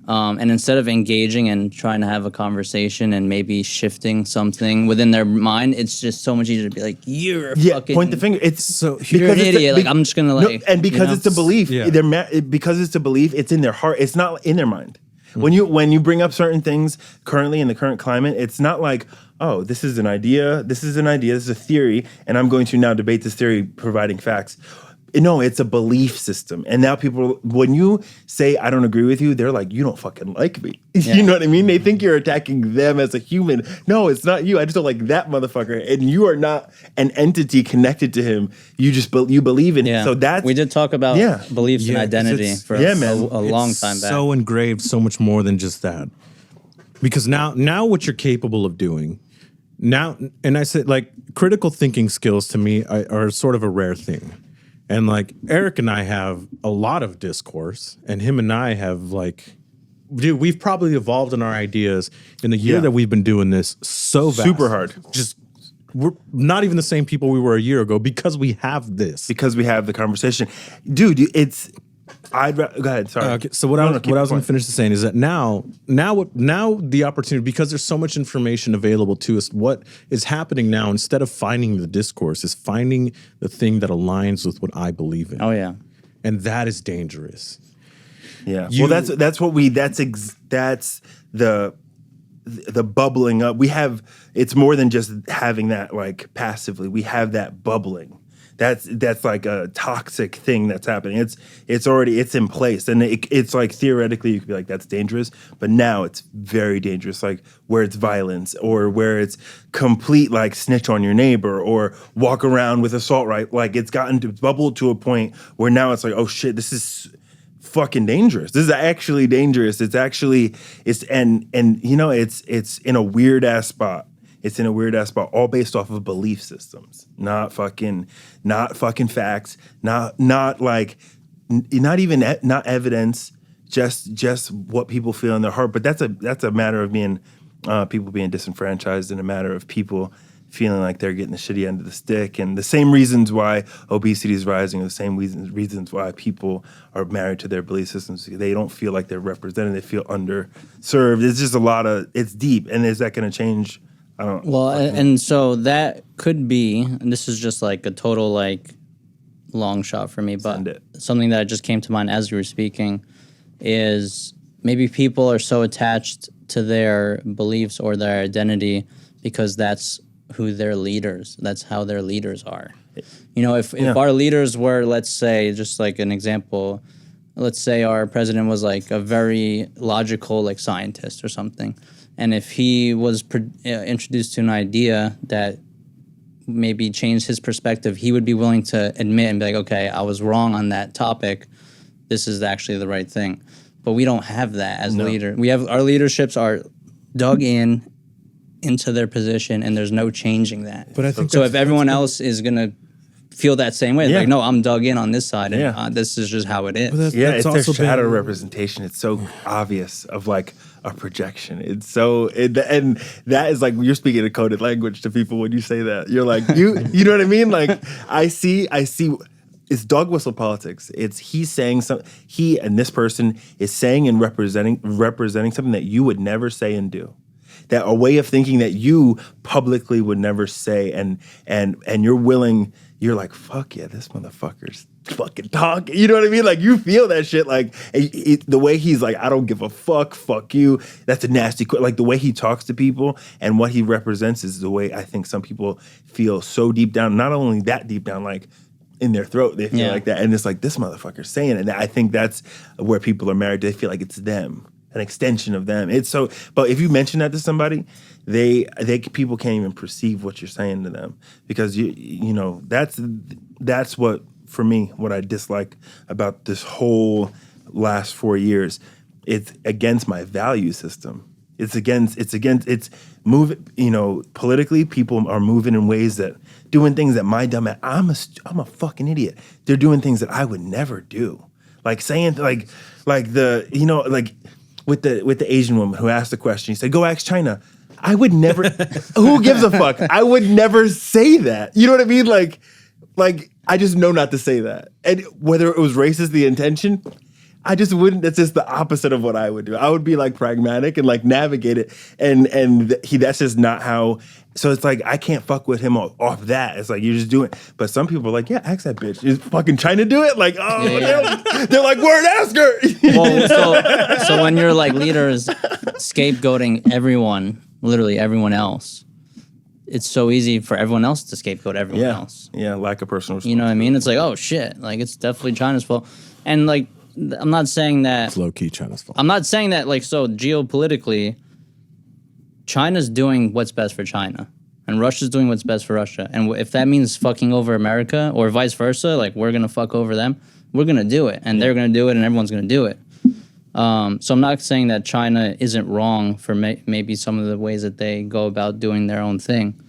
And instead of engaging and trying to have a conversation and maybe shifting something within their mind, it's just so much easier to be like, "You're a fucking point the finger." It's So you're an idiot." Like, I'm just gonna like, and because it's a belief, Yeah. because it's a belief, it's in their heart. It's not in their mind. When you bring up certain things currently in the current climate, it's not like, oh, this is an idea, this is a theory, and I'm going to now debate this theory, providing facts. No, it's a belief system. And now people, when you say, I don't agree with you, they're like, you don't fucking like me. Yeah. You know what I mean? They think you're attacking them as a human. No, it's not you. I just don't like that motherfucker. And you are not an entity connected to him. You just, you believe in him. So that's... we did talk about beliefs and Yeah, 'cause identity it's- for Yeah, a man. long time back. So engraved, so much more than just that. Because now what you're capable of doing now, and I said like critical thinking skills to me are sort of a rare thing. And like Eric and I have a lot of discourse, and him and I have like, dude, we've probably evolved in our ideas in the year that we've been doing this so fast. Super hard. Just we're not even the same people we were a year ago because we have this. Because we have the conversation. Dude, it's... go ahead, sorry. Okay, so what I was going to finish saying is that now the opportunity, because there's so much information available to us, what is happening now, instead of finding the discourse, is finding the thing that aligns with what I believe in. Oh yeah. And that is dangerous. Yeah. Well, that's the bubbling up. We have, it's more than just having that like passively. We have that bubbling. That's like a toxic thing that's happening. It's in place, and it's like theoretically you could be like that's dangerous, but now it's very dangerous. Like where it's violence or where it's complete like snitch on your neighbor or walk around with assault right. Like it's gotten to bubble to a point where now it's like oh shit, this is fucking dangerous. This is actually dangerous. It's and you know it's in a weird ass spot. It's in a weird ass spot, all based off of belief systems, not fucking facts, not evidence, just what people feel in their heart. But that's a matter of people being disenfranchised, and a matter of people feeling like they're getting the shitty end of the stick. And the same reasons why obesity is rising are the same reasons why people are married to their belief systems. They don't feel like they're represented. They feel underserved. It's just it's deep. And is that going to change? I don't know. Well, and so that could be, and this is just like a total like long shot for me, but something that just came to mind as you were speaking is maybe people are so attached to their beliefs or their identity because that's who their leaders, that's how their leaders are. You know, if our leaders were, let's say, just like an example, let's say our president was like a very logical like scientist or something. And if he was introduced to an idea that maybe changed his perspective, he would be willing to admit and be like, okay, I was wrong on that topic. This is actually the right thing. But we don't have that as leader. We have our leaderships are dug into their position, and there's no changing that. But I think so if everyone else is going to feel that same way, like, no, I'm dug in on this side, and this is just how it is. It's their shadow representation. It's so obvious of like a projection. It's so, and that is like, you're speaking a coded language to people when you say that. You're like, you know what I mean? Like, I see, it's dog whistle politics. It's he's saying something, he and this person is saying and representing something that you would never say and do. that a way of thinking that you publicly would never say, and you're willing. You're like, fuck yeah, this motherfucker's fucking talking. You know what I mean? Like, you feel that shit. Like, the way he's like, I don't give a fuck you. That's a nasty, like, the way he talks to people and what he represents is the way I think some people feel so deep down, not only that deep down, like, in their throat, they feel like that. And it's like, this motherfucker's saying it. And I think that's where people are married. They feel like it's them, an extension of them. It's so, but if you mention that to somebody, people can't even perceive what you're saying to them because you know that's what, for me, what I dislike about this whole last 4 years. It's against my value system. It's moving, you know, politically people are moving in ways that doing things that my dumb ass, I'm a fucking idiot. They're doing things that I would never do. Like saying like the, you know, like with the Asian woman who asked the question, he said, go ask China. I would never, who gives a fuck? I would never say that. You know what I mean? Like I just know not to say that. And whether it was racist, the intention, I just wouldn't. That's just the opposite of what I would do. I would be like pragmatic and like navigate it. And that's just not how. So it's like I can't fuck with him off that. It's like you just do it. But some people are like, yeah, ask that bitch. Is fucking trying to do it. Like, they're like, word, ask her. Well, so when you're like leaders scapegoating everyone, literally everyone else, it's so easy for everyone else to scapegoat everyone else. Yeah, lack of personal responsibility. You know what I mean? It's like, oh shit, like it's definitely China's fault. And like, I'm not saying that It's low key China's fault. I'm not saying that like, so geopolitically, China's doing what's best for China, and Russia's doing what's best for Russia. And if that means fucking over America or vice versa, like we're gonna fuck over them, we're gonna do it, and they're gonna do it, and everyone's gonna do it. So I'm not saying that China isn't wrong for maybe some of the ways that they go about doing their own thing,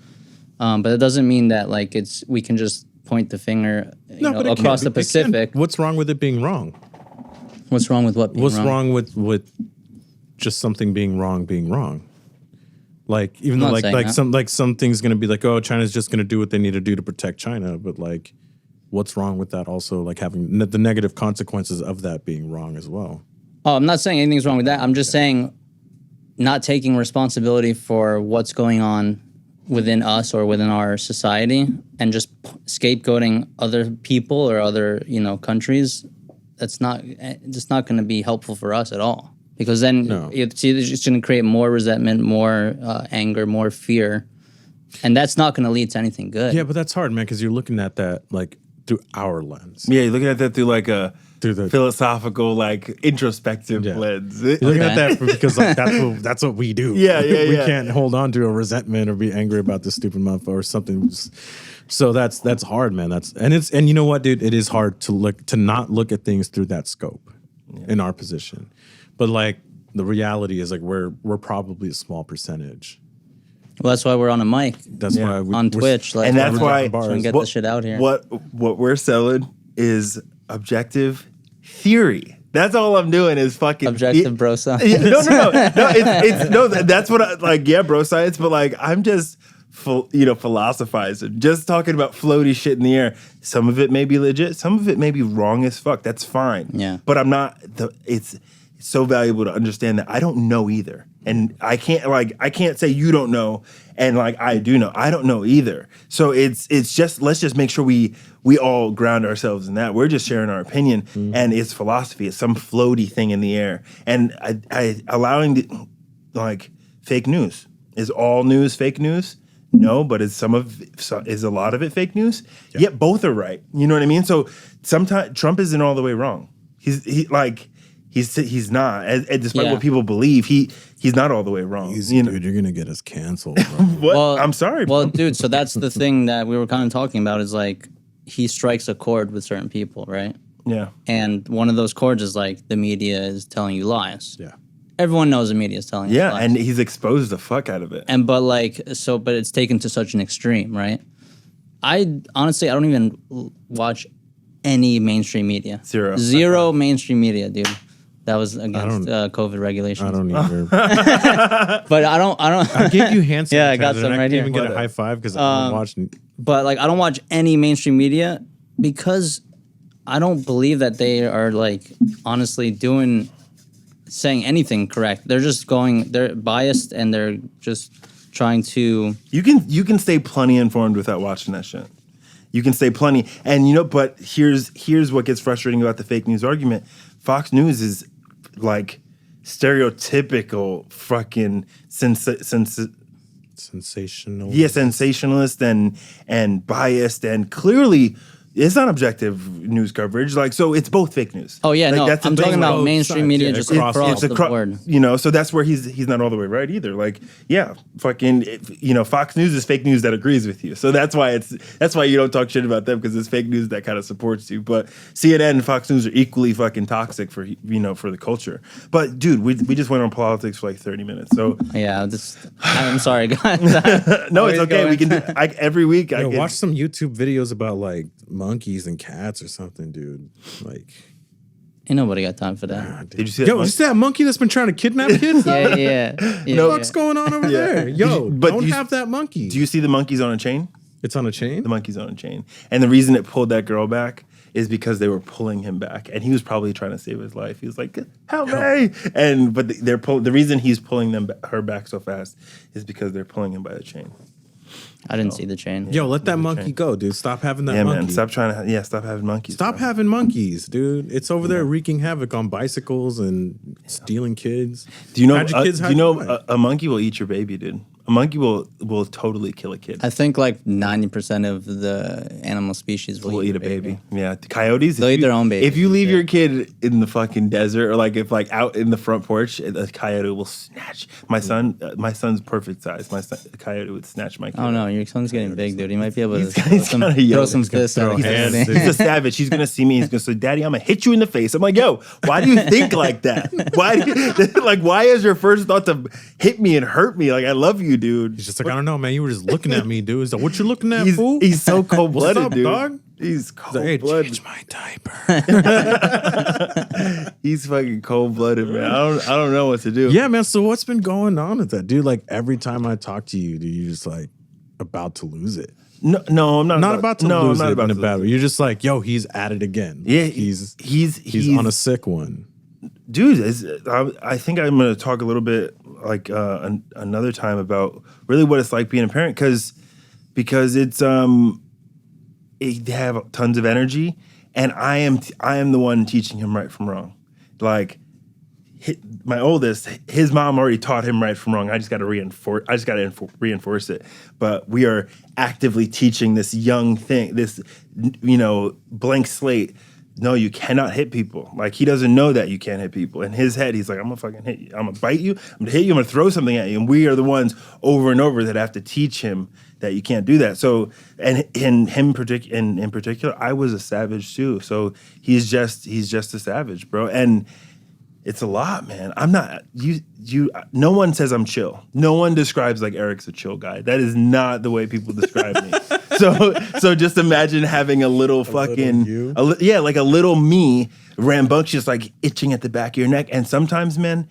but it doesn't mean that like we can just point the finger across the Pacific. What's wrong with it being wrong? What's wrong with what? What's wrong with just something being wrong? Like even though like some things gonna be like, oh, China's just gonna do what they need to do to protect China, but like, what's wrong with that? Also, like having the negative consequences of that being wrong as well. Oh, I'm not saying anything's wrong with that. I'm just saying not taking responsibility for what's going on within us or within our society and just scapegoating other people or other, countries. That's not going to be helpful for us at all. Because then it's just going to create more resentment, more anger, more fear. And that's not going to lead to anything good. Yeah, but that's hard, man, because you're looking at that like through our lens. Yeah, you're looking at that through like a philosophical, like introspective lens. You're looking at that because like that's what we do. Yeah. We can't hold on to a resentment or be angry about this stupid motherfucker or something. So that's hard, man. And you know what, dude? It is hard to not look at things through that scope in our position. But like the reality is like we're probably a small percentage. Well, that's why we're on a mic. That's why on Twitch. And that's why so we can get this shit out here. What we're selling is objective theory. That's all I'm doing is fucking objective bro science. No. That's what I like. Yeah, bro science. But like, I'm just philosophizing, just talking about floaty shit in the air. Some of it may be legit. Some of it may be wrong as fuck. That's fine. Yeah. But I'm not. It's so valuable to understand that I don't know either, and I can't say you don't know, and like I do know. I don't know either. So it's just let's just make sure we all ground ourselves in that. We're just sharing our opinion, and it's philosophy. It's some floaty thing in the air, and I allowing fake news. Is all news fake news? No, but is a lot of it fake news? Yeah. Yet both are right. You know what I mean? So sometimes Trump isn't all the way wrong. He's not. And despite what people believe, he's not all the way wrong. Dude, you're gonna get us canceled. What? Well, I'm sorry. Well, dude, so that's the thing that we were kind of talking about is like he strikes a chord with certain people, right? Yeah. And one of those chords is like the media is telling you lies. Yeah. Everyone knows the media is telling you lies. Yeah, and he's exposed the fuck out of it. But it's taken to such an extreme, right? I don't even watch any mainstream media. Zero mainstream media, dude. That was against COVID regulations. I don't either. But I don't. I gave you hand sanitizer. Yeah, I got some right here. I didn't even get a high five because I'm watching. But like, I don't watch any mainstream media because I don't believe that they are like honestly doing saying anything correct. They're biased and they're just trying to. You can stay plenty informed without watching that shit. You can stay plenty, and but here's what gets frustrating about the fake news argument. Fox News is like stereotypical fucking sensational. Yeah, sensationalist and biased and clearly it's not objective news coverage. Like, so it's both fake news. Oh yeah, like, no, that's the I'm thing. talking about Both mainstream sides, media yeah, just across across the board. So that's where he's not all the way right either. Like, yeah, fucking, Fox News is fake news that agrees with you. So that's why you don't talk shit about them, because it's fake news that kind of supports you. But CNN and Fox News are equally fucking toxic for for the culture. But dude, we just went on politics for like 30 minutes. So Yeah, I'm sorry, guys. no, it's okay. We can do every week. Watch some YouTube videos about like monkeys and cats or something, dude. Like, Ain't nobody got time for that. Did you see that? yo, you see that monkey that's been trying to kidnap kids? Yeah. What's going on over there? Yo, But don't you- have that monkey. Do you see the monkeys on a chain? It's on a chain? The monkey's on a chain. And the reason it pulled that girl back is because they were pulling him back, and he was probably trying to save his life. He was like, "Help me!" But the reason he's pulling her back so fast is because they're pulling him by the chain. I didn't see the chain. Yo, let that monkey go, dude. Stop having that Yeah, monkey. man. Stop trying to. Stop having monkeys. Stop bro. having monkeys, dude. It's over there wreaking havoc on bicycles and stealing kids. Do you know? How'd your kids do hide you know your a monkey will eat your baby, dude? A monkey will totally kill a kid. I think like 90% of the animal species will Eat a baby. Yeah, the coyotes. They'll eat their own baby. If you leave your kid in the fucking desert, or like if like out in the front porch, a coyote will snatch my son. My son's perfect size. A coyote would snatch my kid. Oh no, your son's getting big, dude. He might be able to He's throw kinda young. throw some fists throw at hands, his dude. He's a savage. He's gonna see me. He's gonna say, "Daddy, I'm gonna hit you in the face." I'm like, "Yo, why do you think like that? Why do you, like? Why is your first thought to hit me and hurt me? Like, I love you, dude." He's just like, I don't know, man. You were just looking at me, dude. Is that what you're looking at, fool? He's so cold blooded, What's up, dude. dog? He's Hey, cold blooded. change my diaper. He's fucking cold blooded, man. I don't know what to do. Yeah, man. So what's been going on with that, dude? Like every time I talk to you, dude, you're just like about to lose it. No, I'm not. Not about to no, lose I'm not it about in to a bad lose way. You're just like, yo, he's at it again. Yeah, he's he's on a sick one. Dude, I think I'm going to talk a little bit like another time about really what it's like being a parent, because it's they have tons of energy, and I am the one teaching him right from wrong. Like my oldest, his mom already taught him right from wrong. I just got to reinforce it. But we are actively teaching this young thing, this blank slate. No, you cannot hit people. Like, he doesn't know that you can't hit people. In his head, he's like, I'm gonna fucking hit you. I'm gonna bite you. I'm gonna hit you. I'm gonna throw something at you. And we are the ones over and over that have to teach him that you can't do that. So, and in particular, I was a savage too. So he's just a savage, bro. And it's a lot, man. I'm not no one says I'm chill. No one describes like Eric's a chill guy. That is not the way people describe me. So just imagine having a little fucking like a little me, rambunctious, like itching at the back of your neck. And sometimes, man,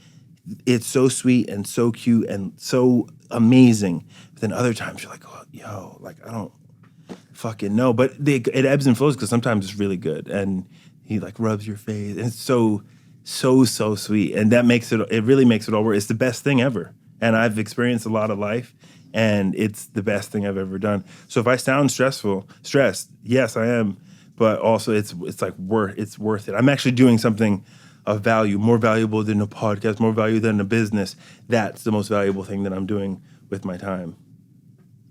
it's so sweet and so cute and so amazing. But then other times you're like, oh, yo, like I don't fucking know. But it ebbs and flows, because sometimes it's really good and he like rubs your face and it's so sweet, and that makes it really makes it all work. It's the best thing ever, and I've experienced a lot of life, and it's the best thing I've ever done. So if I sound stressed, yes, I am, but also it's like worth it. I'm actually doing something of value, more valuable than a podcast, more value than a business. That's the most valuable thing that I'm doing with my time.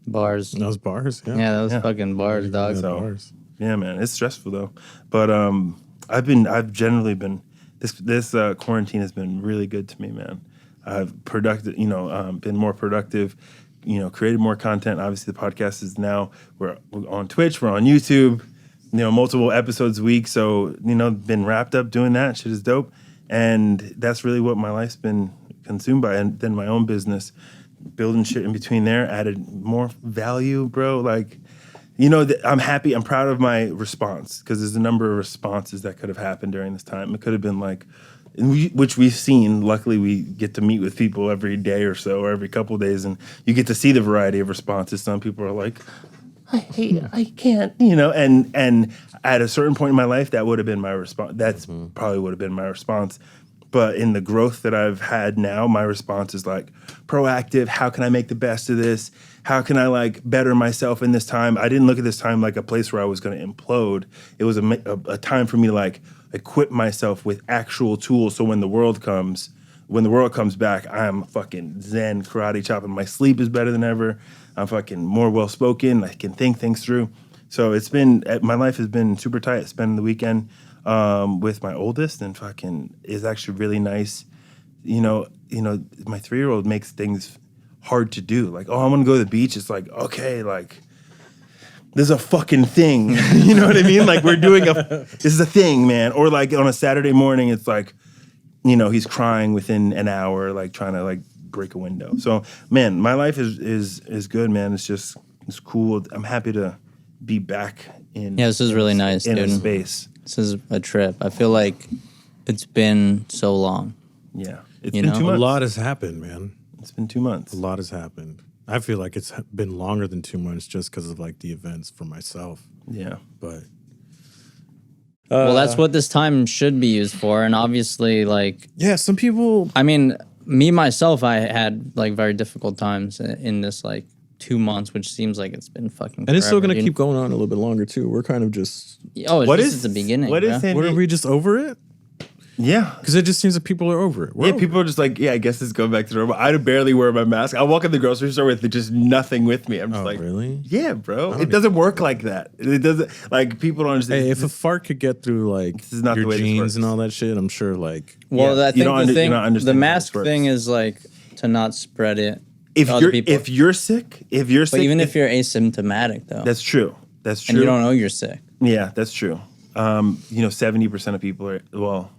Bars. Those bars, Yeah, that was fucking bars, dog. So, bars. Yeah, man, it's stressful though, but I've generally been. This quarantine has been really good to me, man. I've been more productive, created more content. Obviously, the podcast is now, we're on Twitch, we're on YouTube, multiple episodes a week. So, been wrapped up doing that. Shit is dope. And that's really what my life's been consumed by. And then my own business, building shit in between there, added more value, bro. Like, I'm happy. I'm proud of my response, because there's a number of responses that could have happened during this time. It could have been like, which we've seen. Luckily, we get to meet with people every day or so, or every couple of days, and you get to see the variety of responses. Some people are like, I can't, and at a certain point in my life, that would have been my response. That's probably would have been my response. But in the growth that I've had now, my response is like proactive. How can I make the best of this? How can I like better myself in this time? I didn't look at this time like a place where I was going to implode. It was a time for me to like equip myself with actual tools. So when the world comes back, I'm fucking zen, karate chopping. My sleep is better than ever. I'm fucking more well spoken. I can think things through. So my life has been super tight. Spending the weekend with my oldest, and fucking is actually really nice. You know, my 3-year-old makes things hard to do. Like, oh, I want to go to the beach. It's like, okay, like there's a fucking thing. You know what I mean? Like this is a thing, man. Or like on a Saturday morning, it's like, you know, he's crying within an hour, like trying to like break a window. So, man, my life is good, man. It's cool. I'm happy to be back in. Yeah, this is really nice, in dude. a space. This is a trip. I feel like it's been so long. Yeah, it's You been know? 2 A months. lot has happened, man. It's been 2 months. A lot has happened. I feel like it's been longer than 2 months just because of like the events for myself. Yeah. But Well, that's what this time should be used for. And obviously, like, yeah, some people. I mean, me, myself, I had like very difficult times in this like 2 months, which seems like it's been fucking And it's still forever, going to dude. keep going on a little bit longer too. We're kind of just. Oh, What this is is the beginning. What bro. is it? What are we just over it? Yeah. Because it just seems that people are over it. We're over People are just like, yeah, I guess it's going back to normal. I barely wear my mask. I walk in the grocery store with just nothing with me. I'm just Oh, like, really? Yeah, bro. It doesn't work like that. It doesn't, like, people don't understand. Hey, if a fart could get through like is not the your way this jeans works. and all that shit, I'm sure like. Well, Yeah, I you think don't the under- thing, you're not the understanding how mask this thing works. is like to not spread it. if to other you're people. if you're sick, But even if you're asymptomatic, though, that's true. That's true. and you don't know you're sick. Yeah, that's true. 70% of people are, well,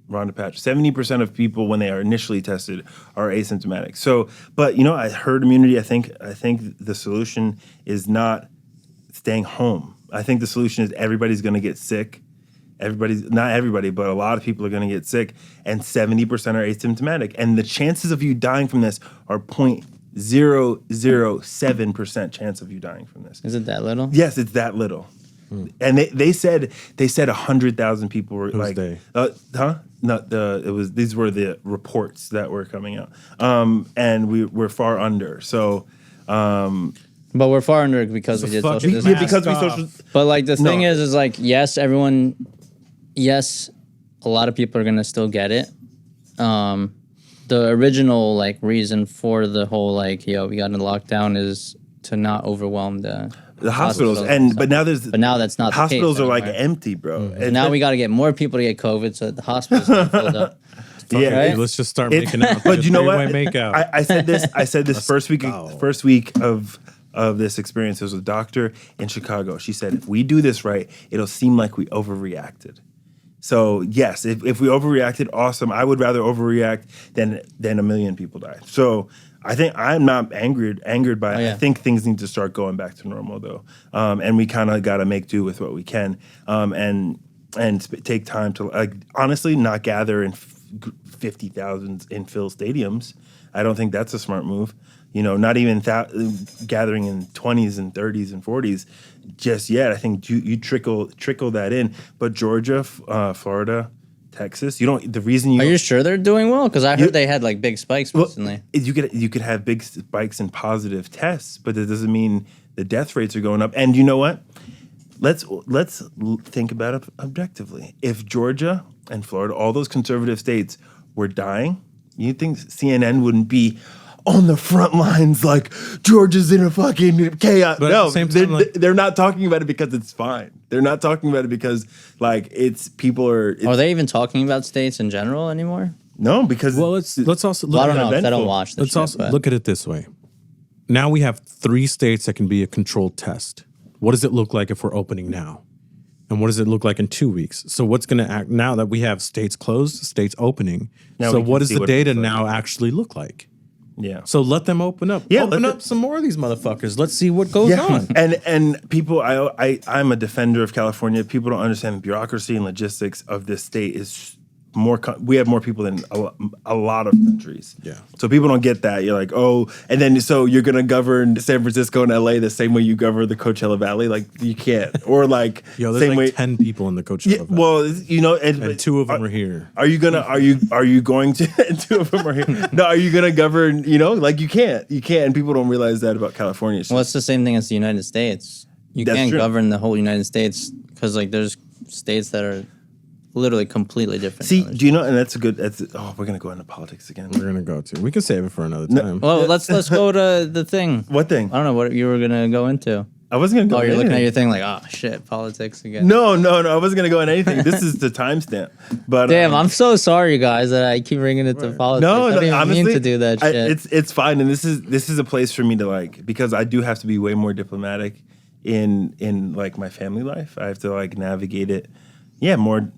Rhonda Patch, 70% of people when they are initially tested are asymptomatic. So, but I herd immunity, I think the solution is not staying home. I think the solution is everybody's going to get sick. Not everybody, but a lot of people are going to get sick, and 70% are asymptomatic. And the chances of you dying from this are 0.007% chance of you dying from this. Is it that little? Yes, it's that little. And they said 100,000 people were like, they? These were the reports that were coming out, and we're far under. So, But we're far under it because we did social fucking distancing. because we off. social. But like the thing No. is like yes, a lot of people are gonna still get it. The original like reason for the whole like we got into lockdown is to not overwhelm the hospitals, and but now there's but now that's not hospitals the case are like anymore. empty, bro. And now we got to get more people to get COVID so that the hospitals are filled up. yeah. right? Let's just start making out. But you know what? Three-way Make out. I said this. first week go. of this experience. There was a doctor in Chicago. She said, if we do this right, it'll seem like we overreacted. So yes, if we overreacted, awesome. I would rather overreact than a million people die. So I think I'm not angered by it. Oh, yeah. I think things need to start going back to normal though, and we kind of got to make do with what we can, and take time to honestly not gather in 50,000 in filled stadiums. I don't think that's a smart move. Not even gathering in 20s and 30s and 40s just yet. I think you trickle that in. But Georgia, Florida, Texas, the reason Are you sure they're doing well? Because I heard they had like big spikes recently. you could have big spikes in positive tests, but that doesn't mean the death rates are going up. And you know what? Let's think about it objectively. If Georgia and Florida, all those conservative states, were dying, you think CNN wouldn't be on the front lines like Georgia's in a fucking chaos? But at No, the same time, they're not talking about it because it's fine. They're not talking about it because people are. Are they even talking about states in general anymore? No, because Well, let's also Well, I don't look know. at 'Cause I don't eventful. watch this Let's shit, also but- look at it this way. Now we have 3 states that can be a controlled test. What does it look like if we're opening now? And what does it look like in 2 weeks? So what's going to act now that we have states closed, states opening? Now So we can what does see the what it data looks like. now actually look like? Yeah. So let them open up. Yeah, open let up some more of these motherfuckers. Let's see what goes on. And people, I'm a defender of California. People don't understand the bureaucracy and logistics of this state is we have more people than a lot of countries. Yeah. So people don't get that. You're like, oh, and then so you're gonna govern San Francisco and LA the same way you govern the Coachella Valley. Like you can't. Or like Yo, there's same like way. 10 people in the Coachella Valley. Well, you know, and 2 of them are here. Are you going to? And 2 of them are here. No, are you gonna govern? You know, like you can't, and people don't realize that about California. Well, it's the same thing as the United States. You That's can't true. govern the whole United States because like there's states that are literally completely different. See, do you know? And that's a good. We're gonna go into politics again. We're gonna go to. We can save it for another time. Well, let's go to the thing. What thing? I don't know what you were gonna go into. I wasn't gonna go. Oh, you're into looking at anything. your thing like, oh shit, politics again. No, I wasn't gonna go into anything. This is the timestamp. But Damn, I'm so sorry, guys, that I keep bringing it to politics. No, I didn't honestly, mean to do that shit. It's fine, and this is a place for me to like because I do have to be way more diplomatic in like my family life. I have to like navigate it. Yeah, more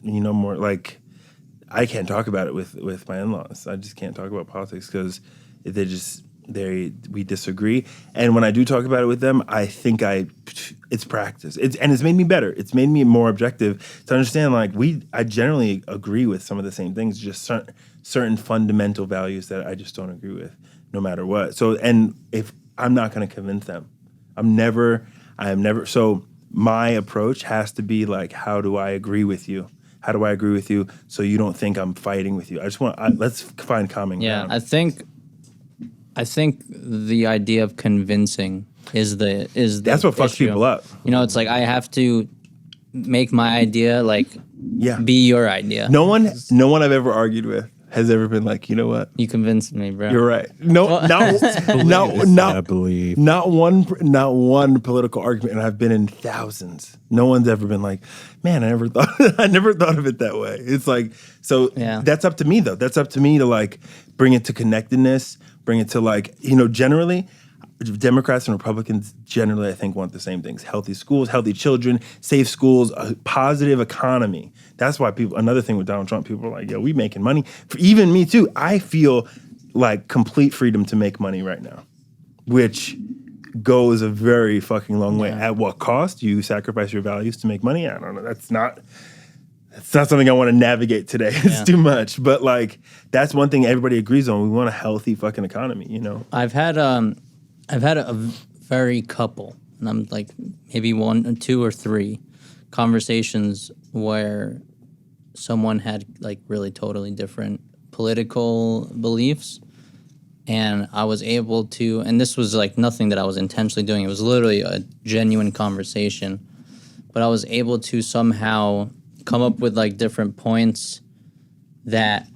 like I can't talk about it with my in-laws. I just can't talk about politics because we disagree. And when I do talk about it with them, I think it's practice. It's made me better. It's made me more objective to understand like I generally agree with some of the same things, just certain fundamental values that I just don't agree with no matter what. So, and if I'm not going to convince them, I am never. So my approach has to be like, how do I agree with you? How do I agree with you so you don't think I'm fighting with you? Let's find common ground. Yeah, I think the idea of convincing is that's what fucks issue. people up. You know, it's like I have to make my idea like be your idea. No one I've ever argued with has ever been like, you know what? You convinced me, bro. You're right. No, I believe. not one political argument, and I've been in thousands. No one's ever been like, man, I never thought of it that way. It's like, so that's up to me though. That's up to me to like bring it to connectedness, bring it to like, generally, Democrats and Republicans generally, I think, want the same things: healthy schools, healthy children, safe schools, a positive economy. That's why another thing with Donald Trump, people are like, yo, we making money. For even me too, I feel like complete freedom to make money right now, which goes a very fucking long way. At what cost? You sacrifice your values to make money? I don't know. That's not something I want to navigate today. It's too much. But like, that's one thing everybody agrees on. We want a healthy fucking economy, I've had a very couple, and I'm like maybe 1 or 2 or 3 conversations where someone had like really totally different political beliefs, and I was able to, and this was like nothing that I was intentionally doing. It was literally a genuine conversation, but I was able to somehow come up with like different points that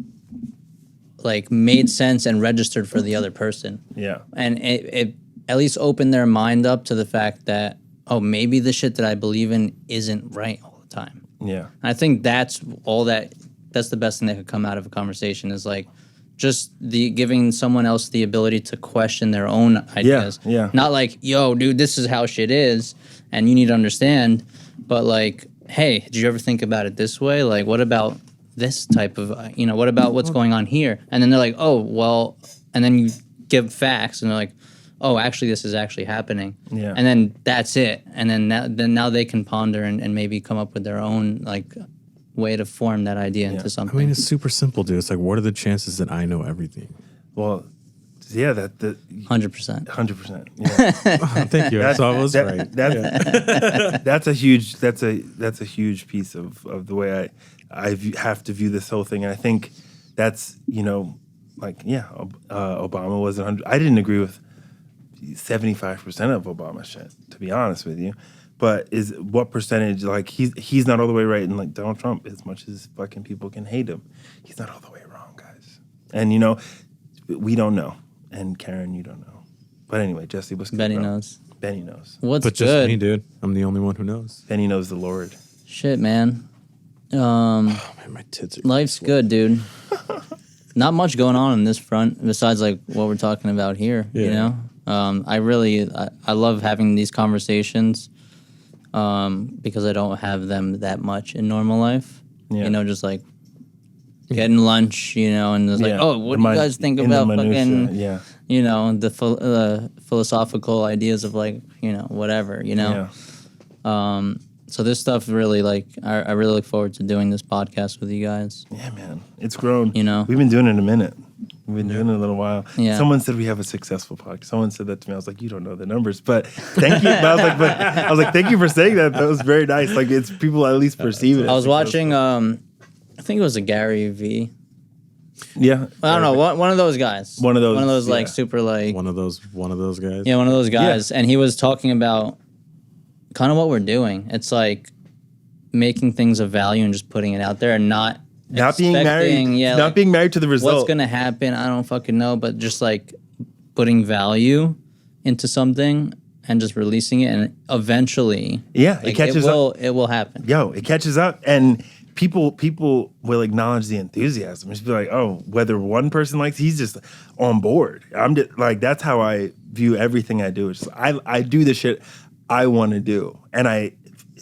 like made sense and registered for the other person. Yeah. And it at least opened their mind up to the fact that, oh, maybe the shit that I believe in isn't right all the time. Yeah. And I think that's the best thing that could come out of a conversation is like just giving someone else the ability to question their own ideas. Yeah. Not like, yo, dude, this is how shit is and you need to understand, but like, hey, did you ever think about it this way? Like, what about this type of, what about what's going on here? And then they're like, oh, well, and then you give facts and they're like, oh, actually, this is actually happening. Yeah. And then that's it. And then now they can ponder and maybe come up with their own like way to form that idea into something. I mean, it's super simple, dude. It's like, what are the chances that I know everything? Well, yeah, 100%. 100%. Yeah. Thank you. So I was right. That's a huge piece of the way I have to view this whole thing. And I think that's, Obama was 100. I didn't agree with 75% of Obama shit, to be honest with you. But what percentage, like, he's not all the way right, and like Donald Trump, as much as fucking people can hate him, he's not all the way wrong, guys. And we don't know. And Karen, you don't know. But anyway, Jesse, what's good? Benny knows. Benny knows. What's but good? Just me, dude. I'm the only one who knows. Benny knows the Lord. Shit, man. Man, my tits are Life's good, dude. Not much going on in this front besides like what we're talking about here. Yeah. I love having these conversations because I don't have them that much in normal life. Yeah. Just like getting lunch, and it's like, oh, what do you guys think about fucking, the philosophical ideas of like, whatever, Yeah. So this stuff really, like, I really look forward to doing this podcast with you guys. Yeah, man. It's grown. You know? We've been doing it a minute. We've been doing it a little while. Yeah. Someone said we have a successful podcast. Someone said that to me. I was like, you don't know the numbers, but thank you. I was like, thank you for saying that. That was very nice. Like, it's people at least perceive it. I was watching, I think it was a Gary V. Yeah. I don't know, one of those guys. One of those, like yeah. super like One of those guys. yeah, one of those guys, and he was talking about kind of what we're doing. It's like making things of value and just putting it out there, and not being married. Yeah, not like, being married to the result. what's gonna happen? I don't fucking know, but just like putting value into something and just releasing it, and eventually, Yeah, like, it catches up. It will happen. Yo, it catches up, and people will acknowledge the enthusiasm. Just be like, oh, whether one person likes, he's just on board. I'm just like, that's how I view everything I do. It's just, I do the shit I want to do, and I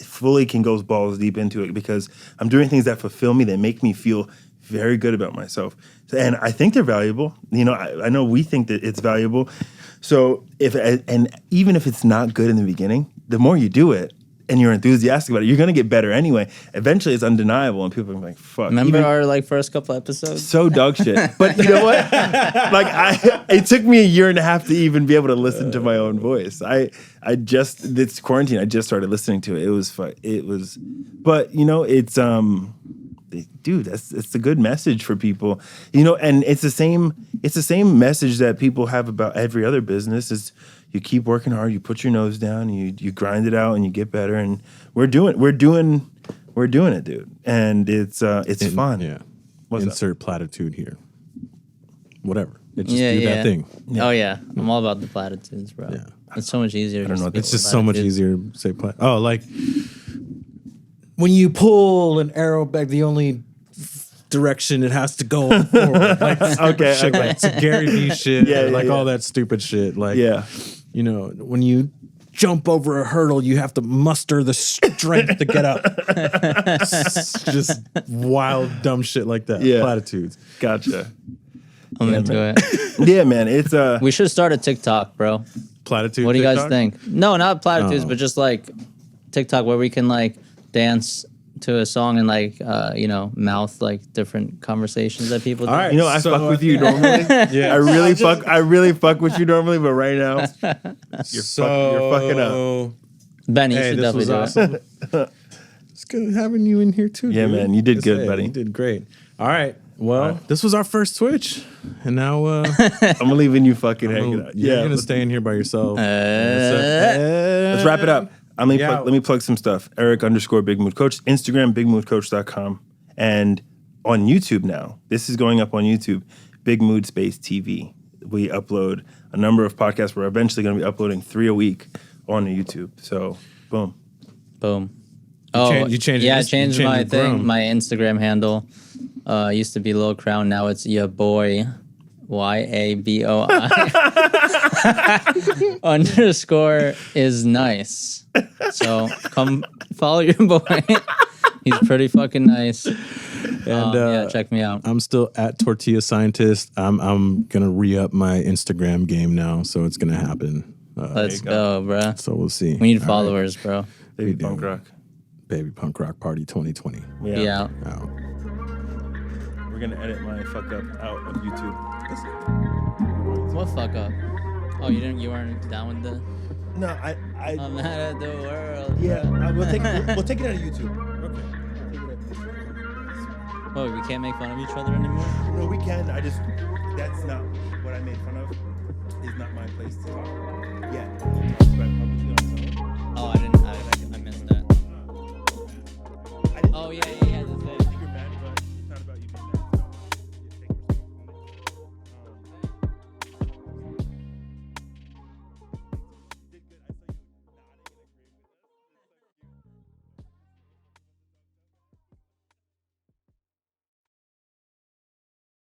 fully can go balls deep into it because I'm doing things that fulfill me, that make me feel very good about myself, and I think they're valuable. You know, I know we think that it's valuable. So even if it's not good in the beginning, the more you do it and you're enthusiastic about it, you're gonna get better anyway. Eventually, it's undeniable, and people are like, "Fuck." Remember our like first couple episodes? So dog shit. But you know what? It took me a year and a half to even be able to listen to my own voice. This quarantine, I just started listening to it. But you know, it's dude, it's a good message for people. You know, and it's the same message that people have about every other business. Is you keep working hard, you put your nose down, and you grind it out, and you get better. And we're doing it, dude. And it's fun. Yeah. What's Insert platitude here. Whatever. It just Yeah, do yeah. that thing. Oh yeah, I'm all about the platitudes, bro. Yeah. It's so much easier. I don't know what It's just so much easier to say Oh, like when you pull an arrow back, the only direction it has to go forward. Like shit, okay. like some Gary Vee shit. Yeah, like yeah. all that stupid shit. Like Yeah. you know, when you jump over a hurdle, you have to muster the strength to get up. Just wild, dumb shit like that. Yeah. Platitudes. Gotcha. I'm into it. Yeah, man. It's We should start a TikTok, bro. Platitude. What do you guys TikTok? think? No, not platitudes, Oh. but just like TikTok where we can like dance to a song and like mouth like different conversations that people do. All right. you know I So, fuck with you normally. Yeah. I really fuck with you normally, but right now you're fucking up. Benny, you Hey, should this definitely was do it. awesome. It's good having you in here too. Yeah, dude. man, you did Just good, saying, buddy. You did great. All right. Well, this was our first Twitch, and now I'm leaving you fucking hanging out. you're Yeah, gonna stay in here by yourself. let's wrap it up. Let me plug some stuff. Eric_Big Mood Coach, Instagram, bigmoodcoach.com, and on YouTube now. This is going up on YouTube, Big Mood Space TV. We upload a number of podcasts. We're eventually going to be uploading 3 a week on the YouTube. So, boom. Boom. You changed yeah, I it. changed You my changed the thing, Chrome. my Instagram handle. Used to be Lil Crown, now it's ya boy, YABOI _ is nice. So come follow your boy. He's pretty fucking nice. And yeah, check me out. I'm still at Tortilla Scientist. I'm gonna re-up my Instagram game now, so it's gonna happen. Let's go, bro. So we'll see. We need followers, bro. Baby Punk Rock. Baby Punk Rock Party 2020. Be out. Out. We're going to edit my fuck up out of YouTube. What fuck up? Oh, you weren't down with the No, I'm mad at the world. yeah, bro. we'll take it out of YouTube. What, we can't make fun of each other anymore? No, we can. That's not what I made fun of. Is not my place to talk. Yeah. Oh, I didn't